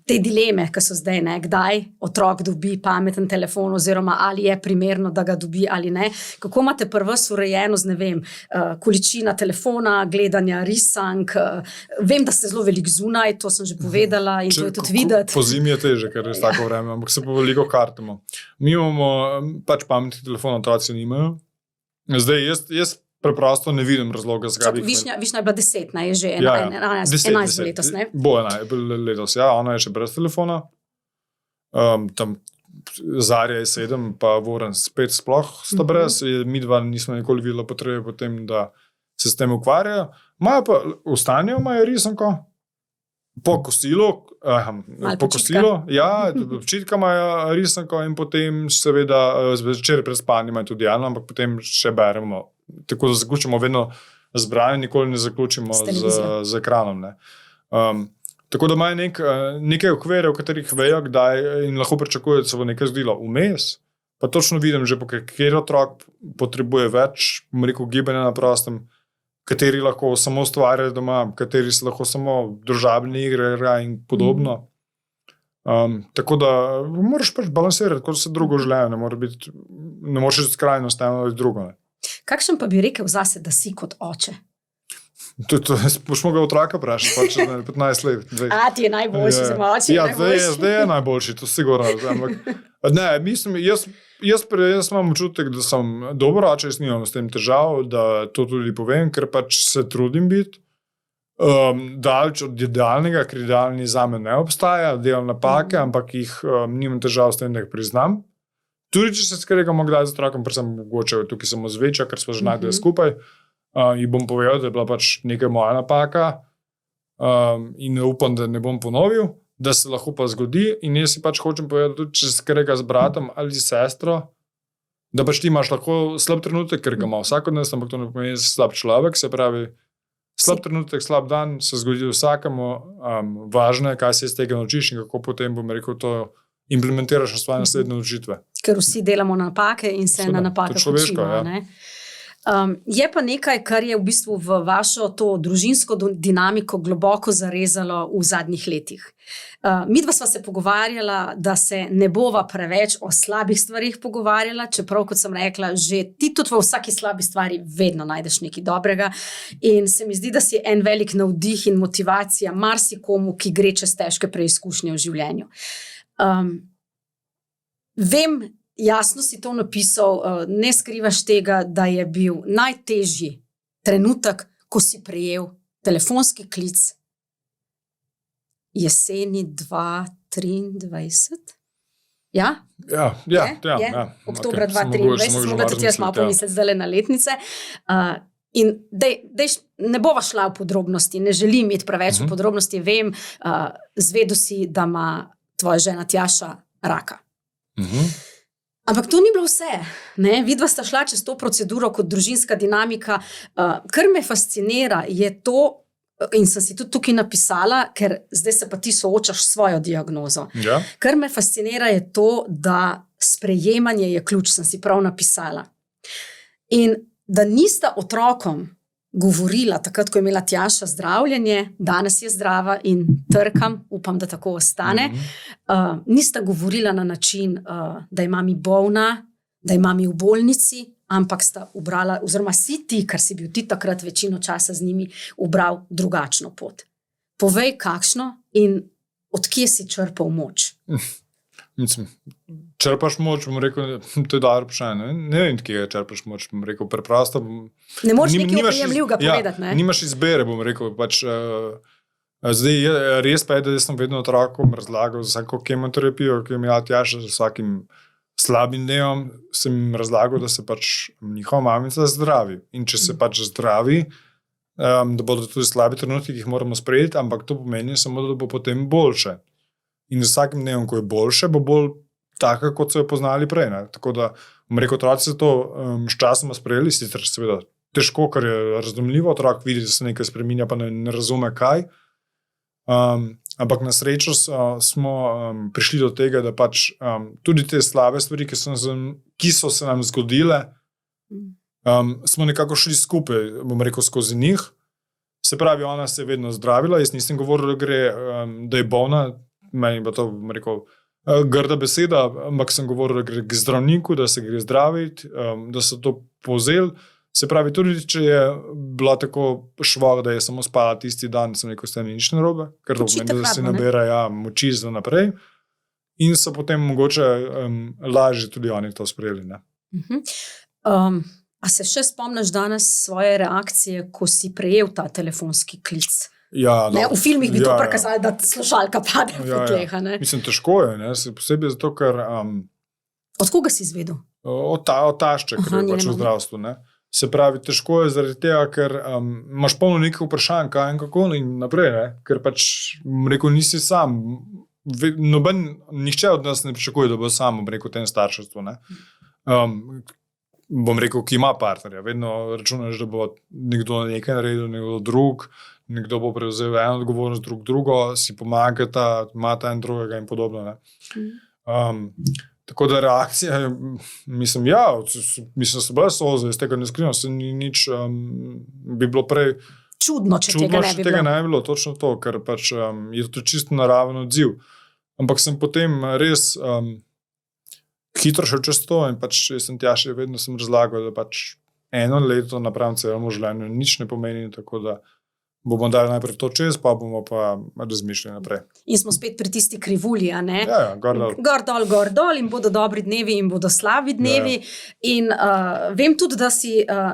te dileme, ki so zdaj, ne, kdaj otrok dobi pameten telefon oziroma ali je primerno, da ga dobi ali ne. Kako imate pri vas urejeno z, ne vem, količina telefona, gledanja risank, vem, da ste zelo veliko zunaj, to sem že povedala in to je tudi videti. Po zimi je teže, ker je tako vreme, ampak se pa veliko kartamo. Mi imamo pač pametnih telefonov, otroci nimajo. Zdaj, jaz preprosto ne vidim razloga, zakaj bi... Višnja je bila 10, ne, je že 11 letos, ne? Bo 11 letos, ja, ona je še brez telefona. Tam Zarja je 7, pa Voren 5 sploh sta brez, mi dva nismo nikoli videla potrebe potem, da se s tem ukvarjajo. Imajo pa, v stanju imajo risanko, po kosilu, občitka imajo risanko in potem seveda zvečer pred spanjem imajo tudi Jano, ampak potem še beremo. Tako da zaključimo vedno z branjem, nikoli ne zaključimo z ekranom. Ne. Tako da imajo nekaj okvire, v katerih vejo, kdaj in lahko pričakujejo, da se bo nekaj zgodilo vmes. Pa točno vidim že, kateri otrok potrebuje več, gibanja na prostem, kateri lahko samo ustvarjajo doma, kateri se lahko samo družabne igre in podobno. Tako da moraš pač balansirati, kot se drugo želejo, ne moreš biti skrajno stavno ali drugo. Ne. Kakšen pa bi rekel zase, da si kot oče? Boš mogel otroka vprašati, pač 15 let. 20. A, ti je najboljši, za oči je najboljši. Zdaj je najboljši, to sigurno. Ne, mislim, jaz imam občutek, da sem dober oče, jaz nimam s tem težav, da to tudi povem, ker pač se trudim biti. Daleč od idealnega, ker idealni zame ne obstaja, delam napake, ampak jih nimam težav s tem, da jih priznam. Tudi, če se skregamo kdaj z otrokom, predvsem mogoče tukaj samo zvečja, ker smo že najdeli skupaj, ji bom povedal, da je bila pač nekaj moja napaka in upam, da ne bom ponovil, da se lahko pa zgodi in jaz si pač hočem povedati, tudi če se skrega z bratom ali sestro, da pač ti imaš lahko slab trenutek, ker ga ima vsak od nas, ampak to ne pomeni, da si slab človek, se pravi, slab trenutek, slab dan se zgodi vsakemu, važno je, kaj se iz tega naučiš in kako potem, bom rekel, to implementiraš na svoje naslednje odločitve. Ker vsi delamo napake in se na napake učimo. Ja. Je pa nekaj, kar je v bistvu v vašo to družinsko dinamiko globoko zarezalo v zadnjih letih. Midva sva se pogovarjala, da se ne bova preveč o slabih stvarih pogovarjala, čeprav, kot sem rekla, že ti tudi v vsaki slabi stvari vedno najdeš nekaj dobrega in se mi zdi, da si en velik navdih in motivacija marsikomu, ki gre čez težke preizkušnje v življenju. Vem, jasno si to napisal, ne skrivaš tega, da je bil najtežji trenutek, ko si prejel telefonski klic jeseni 2023. Ja? Ja. Oktobra 2023, smo ga tudi jaz malo pomisliti zdaj na letnice. In dej, ne bova šla v podrobnosti, ne želim iti preveč v podrobnosti, vem, zvedel si, da ima tvoja žena Tjaša raka. Ampak to ni bilo vse. Vidva sta šla čez to proceduro kot družinska dinamika. Kar me fascinira je to, in sem si tudi tukaj napisala, ker zdaj se pa ti soočaš s svojo diagnozo. Ja. Kar me fascinira je to, da sprejemanje je ključ, sem si prav napisala. In da nista otrokom govorila, takrat, ko je imela Tjaša zdravljenje, danes je zdrava in trkam, upam, da tako ostane, nista govorila na način, da je mami bolna, da je mami v bolnici, ampak sta ubrala, oziroma si ti, ker si bil ti takrat večino časa z njimi, ubral drugačno pot. Povej, kakšno in odkje si črpal moč? Mislim, črpaš moč, bom rekel, to je dobro vprašanje. Ne vem, kje črpaš moč, bom rekel, preprosto. Ne moreš nekaj oprijemljivega povedati, ne? Nimaš izbere, bom rekel, pač, zdaj, res pa je, da sem vedno otrokom razlagal za vsako kemoterapijo, ki je imela Tjaša, z vsakim slabim dnevom, sem jim razlagal, da se pač njihova mamica zdravi. In če se pač zdravi, da bodo tudi slabi trenutki, ki jih moramo sprejeti, ampak to pomeni samo, da bo potem boljše. In z vsakim dnevom, ko je boljše, bo bolj taka, kot so jo poznali prej. Ne? Tako da, bom rekel, otroci so to s časoma sprejeli, sicer seveda težko, ker je razumljivo, otrok vidi, da se nekaj spreminja, pa ne razume kaj. Ampak na srečo smo prišli do tega, da pač tudi te slabe stvari, ki so se nam zgodile, smo nekako šli skupaj, bom rekel, skozi njih. Se pravi, ona se je vedno zdravila, jaz nisem govoril, da je bolna, meni pa to, bom rekel, grda beseda, ampak sem govoril, da gre k zdravniku, da se gre zdraviti, da so to povzeli. Se pravi, tudi če je bila tako švoh, da je samo spala tisti dan, sem rekel, s tem nič narobe, ker to pomeni, da se nabera moči za naprej in so potem mogoče lažje tudi oni to sprejeli. Ne? A se še spomniš danes svoje reakcije, ko si prejel ta telefonski klic? Ja, v filmih bi to prikazali, da slušalka pade po tleh. Mislim, težko je, posebej zato, ker... Od koga si izvedel? Od tašče, ker je pač v zdravstvu. Ne? Se pravi, težko je zaradi tega, ker imaš polno nekih vprašanj, kaj in kako in naprej, ne? Ker pač, rekel, nisi sam. Nihče od nas ne pričakuje, da bo sam, v tem starševstvu. Ne? Bom rekel, ki ima partnerja. Vedno računaš, da bo nekdo nekaj naredil, nekdo drug, nekdo bo prevzel eno odgovornost, drugo, si pomagata, imata en drugega in podobno. Ne? Tako da reakcija, mislim, se bila soza, iz tega ne skrivam, se ni nič, bi bilo prej čudno, če tega ne bi bilo. Točno to, ker pač je to čisto naraven odziv. Ampak sem potem res hitro šel čez to in pač sem Tjaši vedno sem razlagal, da pač 1 leto napram celemu življenju nič ne pomeni, tako da bomo dali najprej to čez, pa bomo pa razmišljali naprej. In smo spet pri tisti krivulji, a ne? Ja, gor dol in bodo dobri dnevi in bodo slabi dnevi. Ja. In vem tudi, da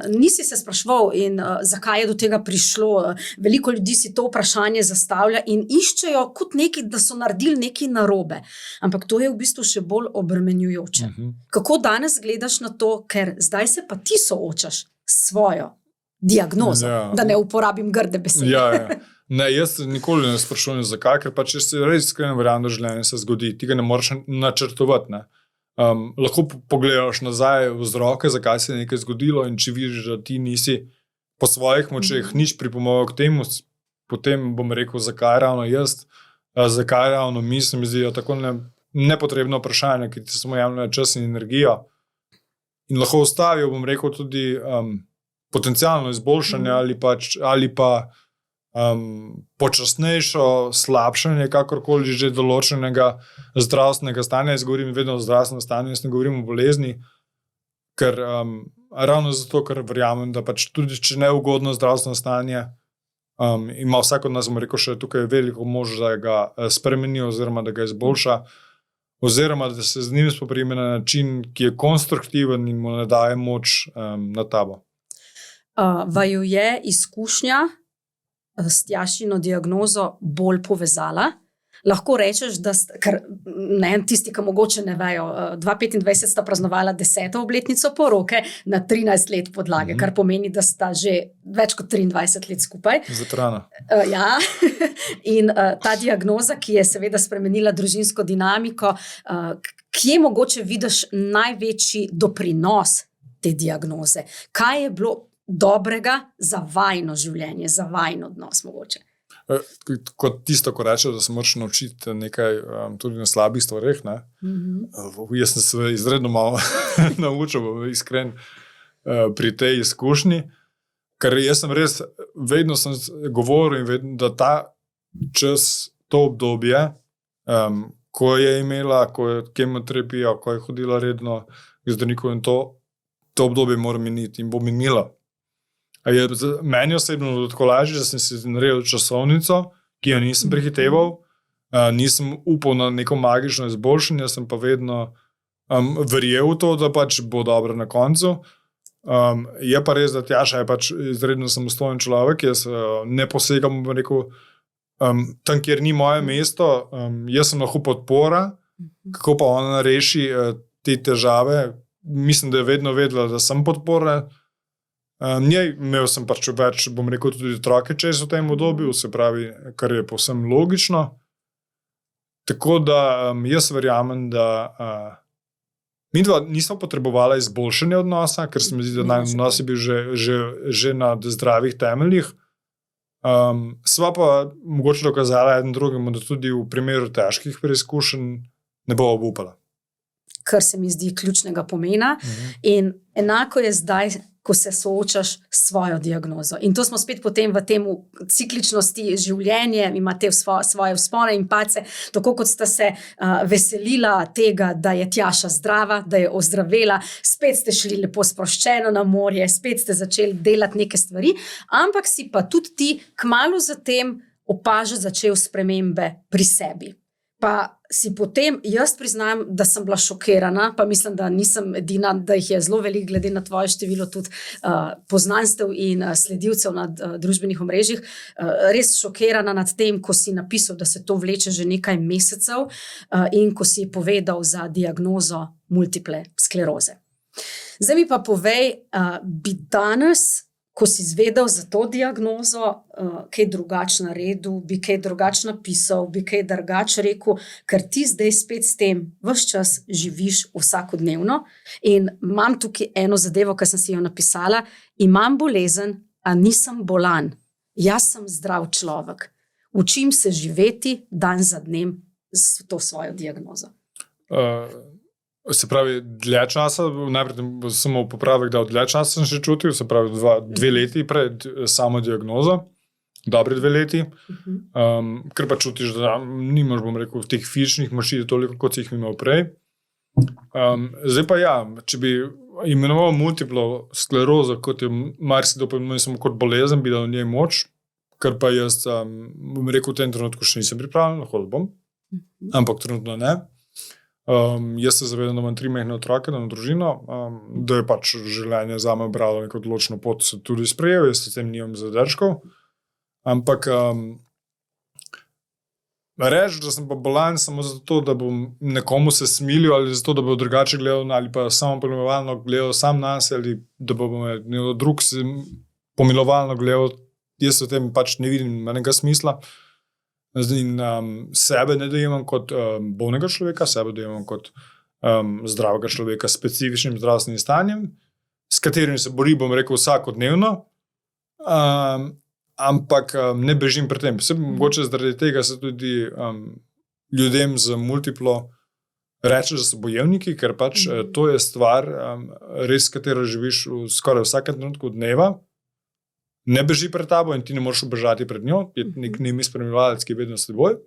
nisi se spraševal in zakaj je do tega prišlo. Veliko ljudi si to vprašanje zastavlja in iščejo kot neki, da so naredili nekaj narobe. Ampak to je v bistvu še bolj obremenjujoče. Kako danes gledaš na to, ker zdaj se pa ti soočaš s svojo diagnozo, da ne uporabim grde besede. Ja. Ne, jaz nikoli ne sprašujem zakaj, ker pač če se res iskreno verjamem, da življenje se zgodi, ti ga ne moreš načrtovati. Ne? Lahko pogledaš nazaj vzroke, zakaj se je nekaj zgodilo in če vidiš, da ti nisi po svojih močeh nič pripomogel k temu, potem bom rekel, zakaj ravno jaz, zakaj ravno mi, se mi zdijo tako nepotrebno vprašanje, ki ti samo jemljajo čas in energijo. In lahko ustavijo, bom rekel, tudi potencialno izboljšanje ali pa počasnejšo slabšanje kakorkoli že določenega zdravstvenega stanja. Jaz govorim vedno o zdravstvenem stanju, jaz ne govorim o bolezni, ker ravno zato, ker verjamem, da pač tudi če neugodno zdravstveno stanje ima vsak od nas, bom rekel, še tukaj veliko možnost, da ga spremeni oziroma da ga izboljša, oziroma da se z njim spoprime na način, ki je konstruktiven in mu ne daje moč na tabo. Vaju je izkušnja s Tjašino diagnozo bolj povezala? Lahko rečeš, da ker tisti, ki mogoče ne vejo, 2025 sta praznovala 10. obletnico poroke na 13 let podlage, kar pomeni, da sta že več kot 23 let skupaj. Veterana. Ja, in ta diagnoza, ki je seveda spremenila družinsko dinamiko, kje mogoče vidiš največji doprinos te diagnoze? Kaj je bilo dobrega za vajno življenje, za vajno odnos mogoče? Kot tisto, ko rečeš, da se moraš naučiti nekaj tudi na slabih stvareh. Jaz sem se izredno malo naučil, iskren pri tej izkušnji, ker jaz sem res, vedno sem govoril in vedno, da ta čas, to obdobje, ko je imela, ko je kemoterapija, ko je hodila redno k zdravniku in to obdobje mora miniti in bo minilo. Meni osebno je tako lažje, da sem si naredil časovnico, ki jo nisem prehiteval, nisem upal na neko magično izboljšanje, sem pa vedno verjel v to, da pač bo dobro na koncu. Je pa res, da Tjaša je pač izredno samostojen človek, jaz ne posegam, rekel, tam, kjer ni moje mesto, jaz sem lahko podpora, kako pa ona reši te težave. Mislim, da je vedno vedela, da sem podpora. Imel sem pač več, bom rekel, tudi otroke čez v tem obdobju, se pravi, kar je povsem logično. Tako da jaz verjamem, da mi dva nismo potrebovali izboljšanja odnosa, ker se mi zdi, da odnos je bil že na zdravih temeljih. Sva pa mogoče dokazala eden drugemu, da tudi v primeru težkih preizkušenj ne bo obupala. Kar se mi zdi ključnega pomena. In enako je zdaj, ko se soočaš s svojo diagnozo. In to smo spet potem v tem cikličnosti življenja, imate svoje vzpone in padce, tako kot sta se veselila tega, da je Tjaša zdrava, da je ozdravela, spet ste šli lepo sproščeno na morje, spet ste začeli delati neke stvari, ampak si pa tudi ti kmalu zatem opažati začel spremembe pri sebi. Pa si potem, jaz priznam, da sem bila šokirana, pa mislim, da nisem edina, da jih je zelo veliko glede na tvoje število tudi poznanstev in sledilcev na družbenih omrežjih, res šokirana nad tem, ko si napisal, da se to vleče že nekaj mesecev in ko si povedal za diagnozo multiple skleroze. Zdaj mi pa povej, bi danes, ko si izvedel za to diagnozo, kaj drugače naredil, bi kaj drugače napisal, bi kaj drugače rekel, ker ti zdaj spet s tem ves čas živiš vsakodnevno. In imam tukaj eno zadevo, ki sem si jo napisala, imam bolezen, a nisem bolan. Jaz sem zdrav človek. Učim se živeti dan za dnem s to svojo diagnozo. Se pravi, dlje časa, najprej samo popravek, da dlje časa sem še čutil, se pravi 2 leti pred samo diagnozo, dobre 2 leti, ker pa čutiš, da nimaš, bom rekel, teh fizičnih moči toliko, kot si jih imel prej. Zdaj pa ja, če bi imenoval multiplo sklerozo, kot je marsikdo poimenuje samo kot bolezen, bi dal v njej moč, ker pa jaz, bom rekel, v tem trenutku še nisem pripravljen, lahko da bom, ampak trenutno ne. Jaz se zavedam, da imam 3 majhne otroke, da imam družino, da je pač življenje zame bralo neko odločno pot, se tudi sprejel, jaz s tem nimam zadržkov, ampak reči, da sem pa bolan samo zato, da bom nekomu se smilil ali zato, da bo drugače gledal ali pa samo pomilovalno gledal sam nas ali da bo drug se pomilovalno gledal, jaz v tem pač ne vidim enega smisla. In sebe ne dojemam kot bolnega človeka, sebe dojemam kot zdravega človeka s specifičnim zdravstvenim stanjem, s katerim se bori, bom rekel, vsakodnevno, ampak ne bežim pred tem. Mogoče zaradi tega se tudi ljudem z multiplo reče, da so bojevniki, ker pač to je stvar, res, katero živiš v skoraj vsakem trenutku dneva, ne beži pred tabo in ti ne moreš ubežati pred njo, je nek nemi spremljevalec, ki je vedno s teboj.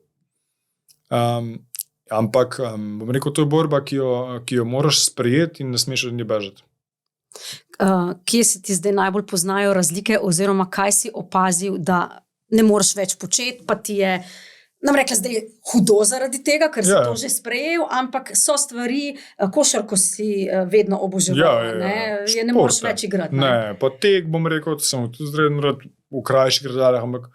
Ampak, bom rekel, to je borba, ki jo moraš sprejeti in ne smeš od nje bežati. Kje se ti zdaj najbolj poznajo razlike oziroma kaj si opazil, da ne moreš več početi, pa ti je, nam rekla zdaj, hudo zaradi tega, ker si to že sprejel, ampak so stvari, košarko si vedno oboževal, je ne moreš več igrati. Ne, pa tek, bom rekel, sem tudi zredno rad v krajših razdaljah, ampak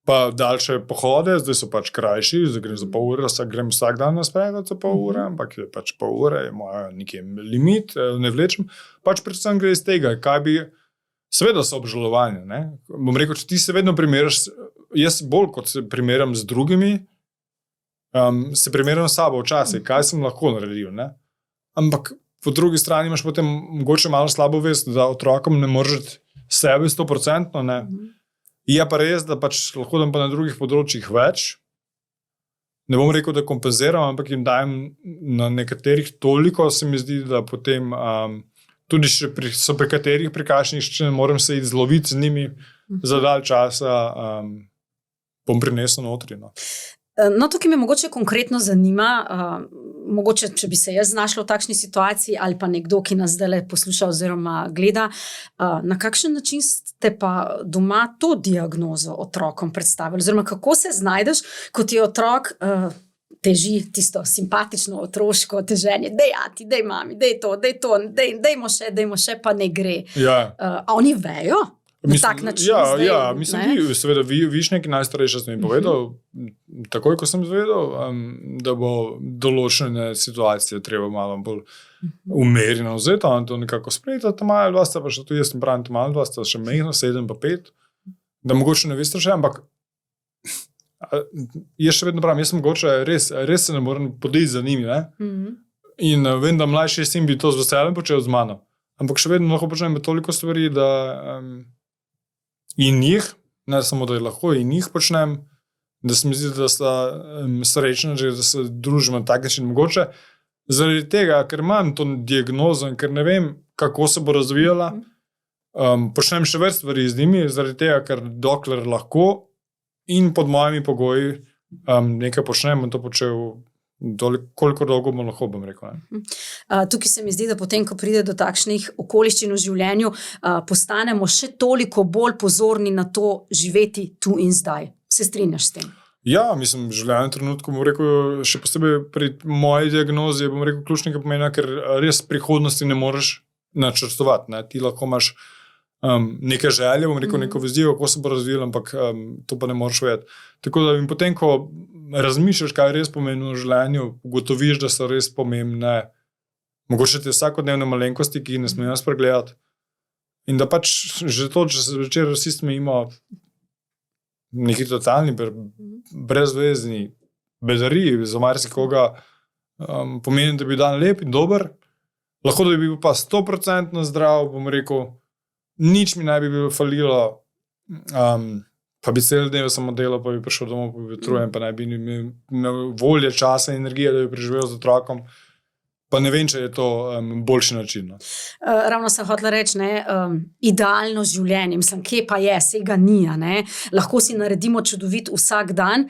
pa daljše pohode, zdaj so pač krajši, zdaj grem za pol ure, grem vsak dan na sprehod za pol ure, ampak je pač pol ure, je moja nekje limit, ne vlečem. Pač predvsem gre iz tega, kaj bi, seveda so obžalovanja, ne. Bom rekel, če ti se vedno primeraš, jaz bolj, kot se primeram z drugimi, se primeram s sabo včasih, kaj sem lahko naredil, ne. Ampak po drugi strani imaš potem mogoče malo slabo vest, da otrokom ne moreš sebe 100%, ne. Je pa res, da pač lahko dam pa na drugih področjih več. Ne bom rekel, da kompenziram, ampak jim dajem na nekaterih toliko, se mi zdi, da potem tudi še so pri katerih prikašnih, če ne morem se iti zloviti z njimi za dalj časa, bom prinesel notri. No, tukaj me mogoče konkretno zanima, mogoče, če bi se jaz znašla v takšni situaciji ali pa nekdo, ki nas zdaj posluša oziroma gleda, na kakšen način ste pa doma to diagnozo otrokom predstavili? Oziroma, kako se znajdeš, ko ti otrok teži tisto simpatično otroško teženje, dej ati, dej mami, dej to, dejmo še, pa ne gre. Ja. A oni vejo? Na tak način zdaj, seveda, Višnjak najstarejša sem mi povedal, takoj, ko sem zvedel, da bo določene situacije treba malo bolj umerjeno vzeti, to nekako sprejeti, ta mala dva sta pa še tu, jaz sem pravim, ta mala dva sta še mehna, 7 pa 5, da mogoče ne veste še, ampak jaz še vedno pravim, jaz sem mogoče res se ne morem poditi za njimi, ne? In vem, da mlajši sin bi to z veseljem počel z mano, ampak še vedno lahko počnem toliko stvari, da in jih, ne samo da je lahko, in jih počnem, da se mi zdi, da sta srečna, da se družimo na tak način mogoče, zaradi tega, ker imam to diagnozo in ker ne vem, kako se bo razvijala, počnem še več stvari z njimi, zaradi tega, ker dokler lahko in pod mojimi pogoji nekaj počnem, in to počel koliko dolgo bom lahko, bom rekel. Tukaj se mi zdi, da potem, ko pride do takšnih okoliščin v življenju, postanemo še toliko bolj pozorni na to živeti tu in zdaj. Se strinjaš s tem? Ja, mislim, v življenju trenutku, bom rekel, še posebej pri moji diagnozi, bom rekel, ključnega pomena, ker res prihodnosti ne moreš načrtovati, ne. Ti lahko imaš neke želje, bom rekel, neko vizijo, kako se bo razvijalo, ampak to pa ne moreš vedeti. Tako da in potem, ko razmišljaš, kaj je res pomembno v življenju, ugotoviš, da so res pomembne mogoče te vsakodnevne malenkosti, ki jih ne smejo spregledati. In da pač že to, če se večer vsi smejimo neki totalni, brezvezni bedariji za marsikoga, pomeni, da bi dan lep in dober, lahko da bi bil pa 100% zdrav, bom rekel, nič mi ne bi bilo falilo, pa bi cel dnev samo delal, pa bi prišel domov, pa bi bil utrujen, pa ne bi imel volje, časa, energije, da bi preživel z otrokom. Pa ne vem, če je to boljši način. No. Ravno sem hotela reči, idealno življenje, mislim, kje pa je, sega ni, ne? Lahko si naredimo čudovit vsak dan,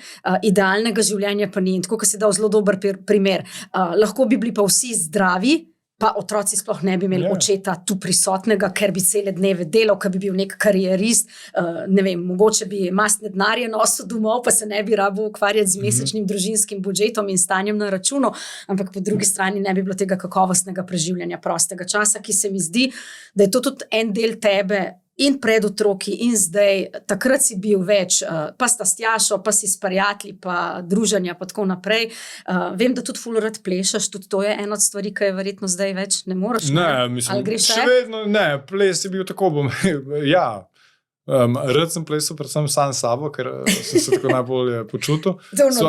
idealnega življenja pa ni. In tako, ko si dal zelo dober primer, lahko bi bili pa vsi zdravi, pa otroci sploh ne bi imeli očeta tu prisotnega, ker bi cele dneve delal, ker bi bil nek karierist, ne vem, mogoče bi mastne denarje nosil domov, pa se ne bi rabo ukvarjati z mesečnim družinskim budžetom in stanjem na računu, ampak po drugi strani ne bi bilo tega kakovostnega preživljanja prostega časa, ki se mi zdi, da je to tudi en del tebe in pred otroki in zdaj, takrat si bil več, pa sta s Tjašo, pa si s prijatelji, pa druženja, pa tako naprej. Vem, da tudi ful rad plešaš, tudi to je ena od stvari, ki je verjetno zdaj več ne moreš. Ne, mislim, še vedno ne, ples je bil tako, rad sem plesal predvsem sam s sabo, ker sem se tako najbolje počutil.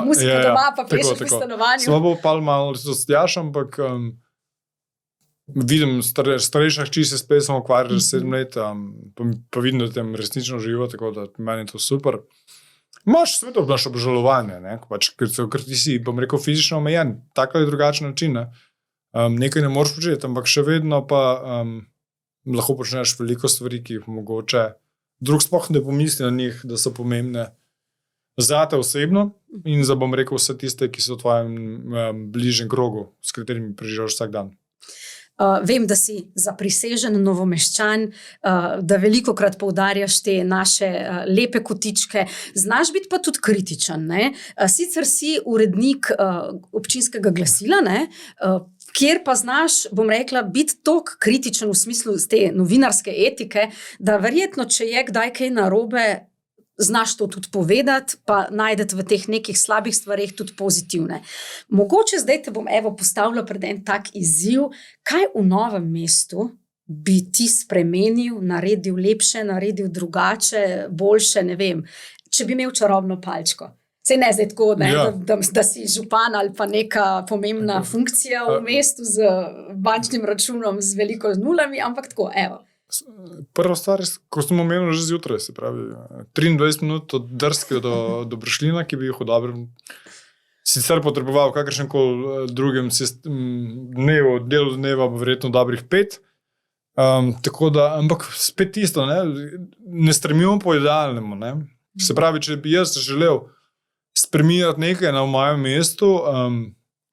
Muzika doma, pa plešaš v stanovanju. Smo bo pa malo s Tjašo, ampak vidim, starejša hči se s plesom ukvarja že 7 let, pa vidim, da tem resnično živo, tako da meni je to super. Imaš sveto obžalovanje, pač, ker ti si, bom rekel, fizično omejen, tak ali drugačen način. Nekaj ne moreš početi, ampak še vedno pa lahko počneš veliko stvari, ki jih mogoče drug sploh ne pomisli na njih, da so pomembne zate osebno in za, bom rekel, vse tiste, ki so v tvojem bližnjem krogu, s katerimi preživljaš vsak dan. Vem, da si zaprisežen Novomeščan, da velikokrat poudarjaš te naše lepe kotičke, znaš biti pa tudi kritičen. Ne? Sicer si urednik občinskega glasila, ne? Kjer pa znaš, bom rekla, biti toliko kritičen v smislu te novinarske etike, da verjetno, če je kdaj kaj narobe, znaš to tudi povedati, pa najdete v teh nekih slabih stvareh tudi pozitivne. Mogoče zdaj te bom postavila pred en tak izziv, kaj v Novem mestu bi ti spremenil, naredil lepše, naredil drugače, boljše, ne vem, če bi imel čarobno palčko. Sej ne zdaj tako, ne, da si župan ali pa neka pomembna funkcija v mestu z bančnim računom, z veliko nulami, ampak tako, Prva stvar, ko smo imeli že zjutraj, se pravi, 23 minut od Drske do Bršljina, ki bi jih v dobrem sicer potreboval v kakršnemkoli drugem dnevu, delu dneva, verjetno dobrih 5. Tako da, ampak spet tisto, ne stremimo po idealnemu. Ne? Se pravi, če bi jaz želel spreminjati nekaj na mojem mestu,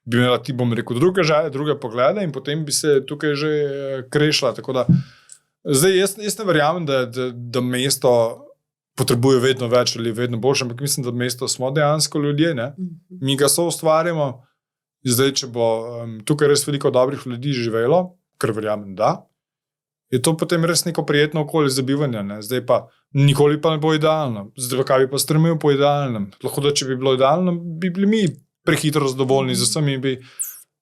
bi imela ti, bom rekel, druge želje, druge poglede in potem bi se tukaj že krešila, tako da zdaj, jaz ne verjamem, da mesto potrebuje vedno več ali vedno boljše, ampak mislim, da mesto smo dejansko ljudje, ne? Mi ga soustvarjamo. Zdaj, če bo tukaj res veliko dobrih ljudi živelo, kar verjamem, da, je to potem res neko prijetno okolje za bivanje. Ne? Zdaj pa nikoli pa ne bo idealno. Zdaj, kaj bi pa stremil po idealnem? Lahko da, če bi bilo idealno, bi bili mi prehitro zadovoljni, z vsemi bi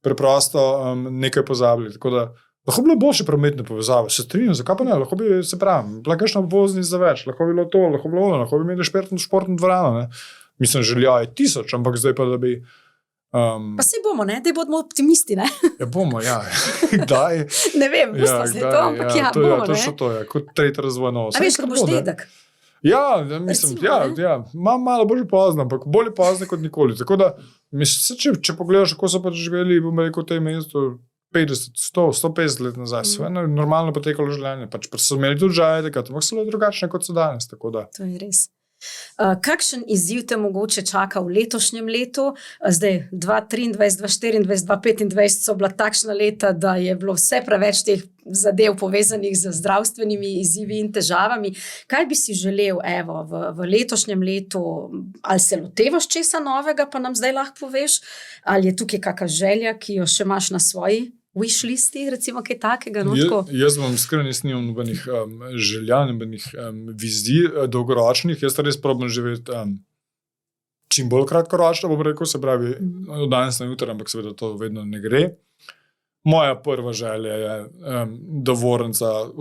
preprosto nekaj pozabili. Tako da lahko bi bilo boljše prometne povezave, se strinjam, zakaj pa ne, lahko bi, se pravim, bila kakšna obvoznica za več, lahko bi bilo to, lahko bi bilo ono, lahko bi imeli športno dvorano, ne. Mislim, želja je 1000, ampak zdaj pa, da bi... Pa sej bomo, ne, daj bodimo optimisti, ne. Ja, bomo, ja, kdaj? Ne vem, pusto se to, ampak bomo, ne. To je to, kot tretja razvojna os. A veš, ko boš dedek? Ja, mislim, malo bolj pozno, ampak bolj pozno kot nikoli, tako da, mislim, če pogledaš, kako so pa živeli, bomo rekel, v tem mestu, 50, 100, 150 let nazaj, sve normalno potekalo življenje, pač so imeli tudi žaje, ampak so bile drugačne, kot so danes, tako da. To je res. Kakšen izziv te mogoče čaka v letošnjem letu? Zdaj, 2023, 2024, 2025 so bila takšna leta, da je bilo vse preveč teh zadev povezanih z zdravstvenimi izzivi in težavami. Kaj bi si želel, v letošnjem letu, ali se lotevaš česa novega, pa nam zdaj lahko poveš, ali je tukaj kakšna želja, ki jo še imaš na svoji wish listi, recimo kaj takega? Jaz vam iskreno nimam nobenih želja, nobenih vizij dolgoročnih. Jaz res probam živeti čim bolj kratkoročno, bom rekel, se pravi od danes na jutri, ampak seveda to vedno ne gre. Moja prva želja je, da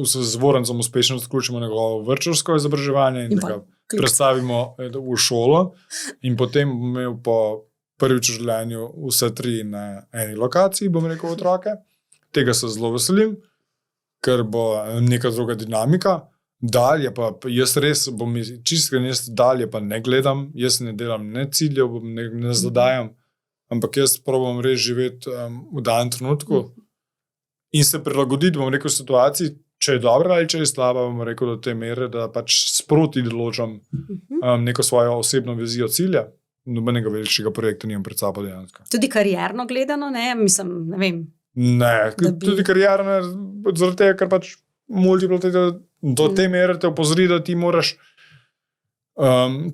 z Vorencem uspešno zaključimo njegovo vrtčevsko izobraževanje in da ga predstavimo v šolo. In potem bom imel po prvič v življenju vse 3 na eni lokaciji, bom rekel, otroke. Tega se zelo veselim, ker bo neka druga dinamika. Dalje pa jaz res bom čisto dalje pa ne gledam, jaz ne delam ne ciljev, ne zadajam, ampak jaz probam res živeti v danem trenutku in se prilagoditi, bom rekel, situaciji, če je dobra ali če je slaba, bom rekel do te mere, da pač sproti določam neko svojo osebno vizijo cilja. Nobenega velikega projekta nimam pred sabo dejansko. Tudi karierno gledano, ne? Mislim, ne vem. Ne, tudi karierno, zaradi tega, ker pač do te mere te opozori, da ti moraš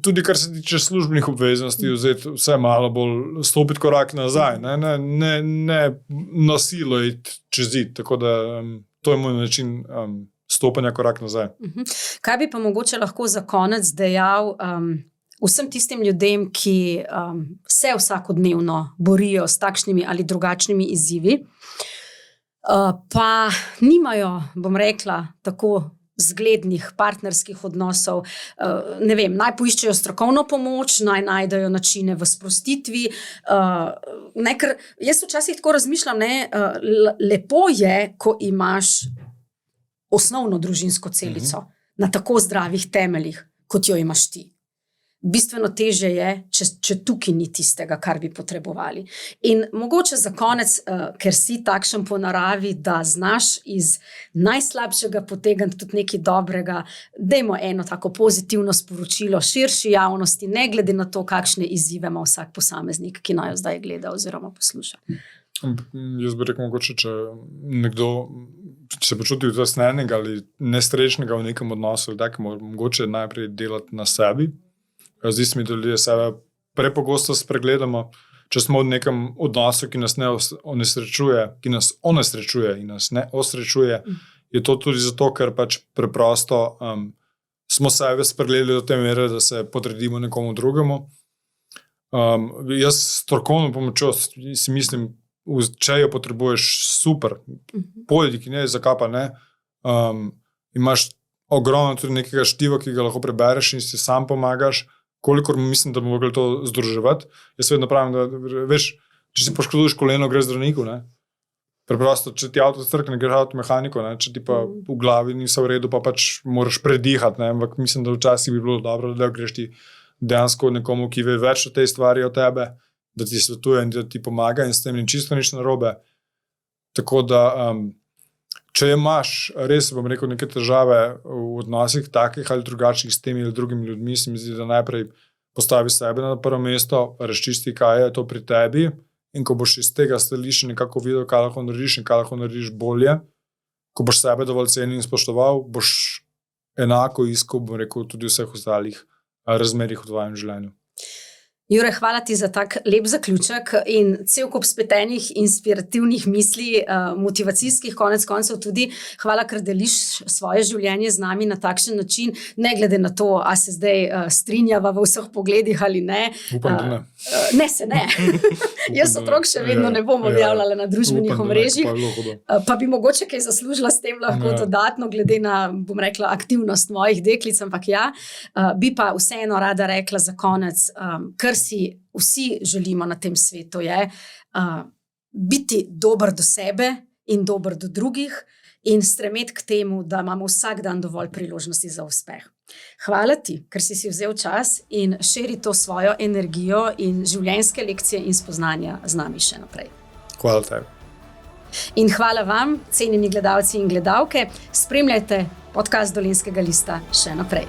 tudi kar se tiče službenih obveznosti vzeti vse malo bolj, stopiti korak nazaj, ne na silo iti čez zid, tako da to je moj način stopanja korak nazaj. Kaj bi pa mogoče lahko za konec dejal vsem tistim ljudem, ki se vsakodnevno borijo s takšnimi ali drugačnimi izzivi, pa nimajo, bom rekla, tako zglednih partnerskih odnosov, ne vem, naj poiščejo strokovno pomoč, naj najdejo načine v sprostitvi, ker jaz včasih tako razmišljam, lepo je, ko imaš osnovno družinsko celico na tako zdravih temeljih, kot jo imaš ti. Bistveno težje je, če tukaj ni tistega, kar bi potrebovali. In mogoče za konec, ker si takšen po naravi, da znaš iz najslabšega potegniti tudi nekaj dobrega, dajmo eno tako pozitivno sporočilo širši javnosti, ne glede na to, kakšne izzive ima vsak posameznik, ki naj jo zdaj gleda oziroma posluša. Jaz bi rekel, mogoče, če nekdo se počuti utesnenega ali nesrečnega v nekem odnosu, mogoče najprej delati na sebi. Zdi se mi, da ljudje sebe prepogosto spregledamo. Če smo v nekem odnosu, ki nas ne onesrečuje, ki nas onesrečuje in nas ne osrečuje, je to tudi zato, ker pač preprosto smo sebe spregledali do te mere, da se podredimo nekomu drugemu. Jaz strokovno pomočjo si mislim, če jo potrebuješ, super, pojdi, ki ne, zakaj pa ne. Imaš ogromno tudi nekega štiva, ki ga lahko prebereš in si sam pomagaš, kolikor mislim, da bomo mogli to združevati. Jaz vedno pravim, da veš, če si poškoduješ koleno, greš zdravniku, ne. Preprosto, če ti avto strkne, greš avtomehaniku, ne. Če ti pa v glavi niso v redu, pa pač moraš predihati, ne. Ampak mislim, da včasih bi bilo dobro, da greš ti dejansko nekomu, ki ve več o tej stvari od tebe, da ti svetuje in da ti pomaga in s tem ni čisto nič narobe. Tako da če imaš res, bom rekel, neke težave v odnosih takih ali drugačnih s temi ali drugimi ljudmi, se mi zdi, da najprej postavi sebe na prvo mesto, razčisti, kaj je to pri tebi in ko boš iz tega stališča nekako videl, kaj lahko narediš in kaj lahko narediš bolje, ko boš sebe dovolj cenil in spoštoval, boš enako iskal, bom rekel, tudi vseh ostalih razmerih v tvojem življenju. Jure, hvala ti za tak lep zaključek in cel kup spletenih, inspirativnih misli, motivacijskih, konec koncev tudi. Hvala, ker deliš svoje življenje z nami na takšen način, ne glede na to, a se zdaj strinjava v vseh pogledih ali ne. Upam, da ne. Ne, se ne. Jaz otrok še vedno ne bom objavljala na družbenih omrežjih, pa bi mogoče kaj zaslužila s tem lahko dodatno, glede na, bom rekla, aktivnost mojih deklic, ampak ja, bi pa vseeno rada rekla za konec, kar si vsi želimo na tem svetu je biti dober do sebe in dober do drugih in stremeti k temu, da imamo vsak dan dovolj priložnosti za uspeh. Hvala ti, ker si vzel čas in širi to svojo energijo in življenjske lekcije in spoznanja z nami še naprej. Hvala tebi. In hvala vam, cenjeni gledalci in gledalke, spremljajte podcast Dolenjskega lista še naprej.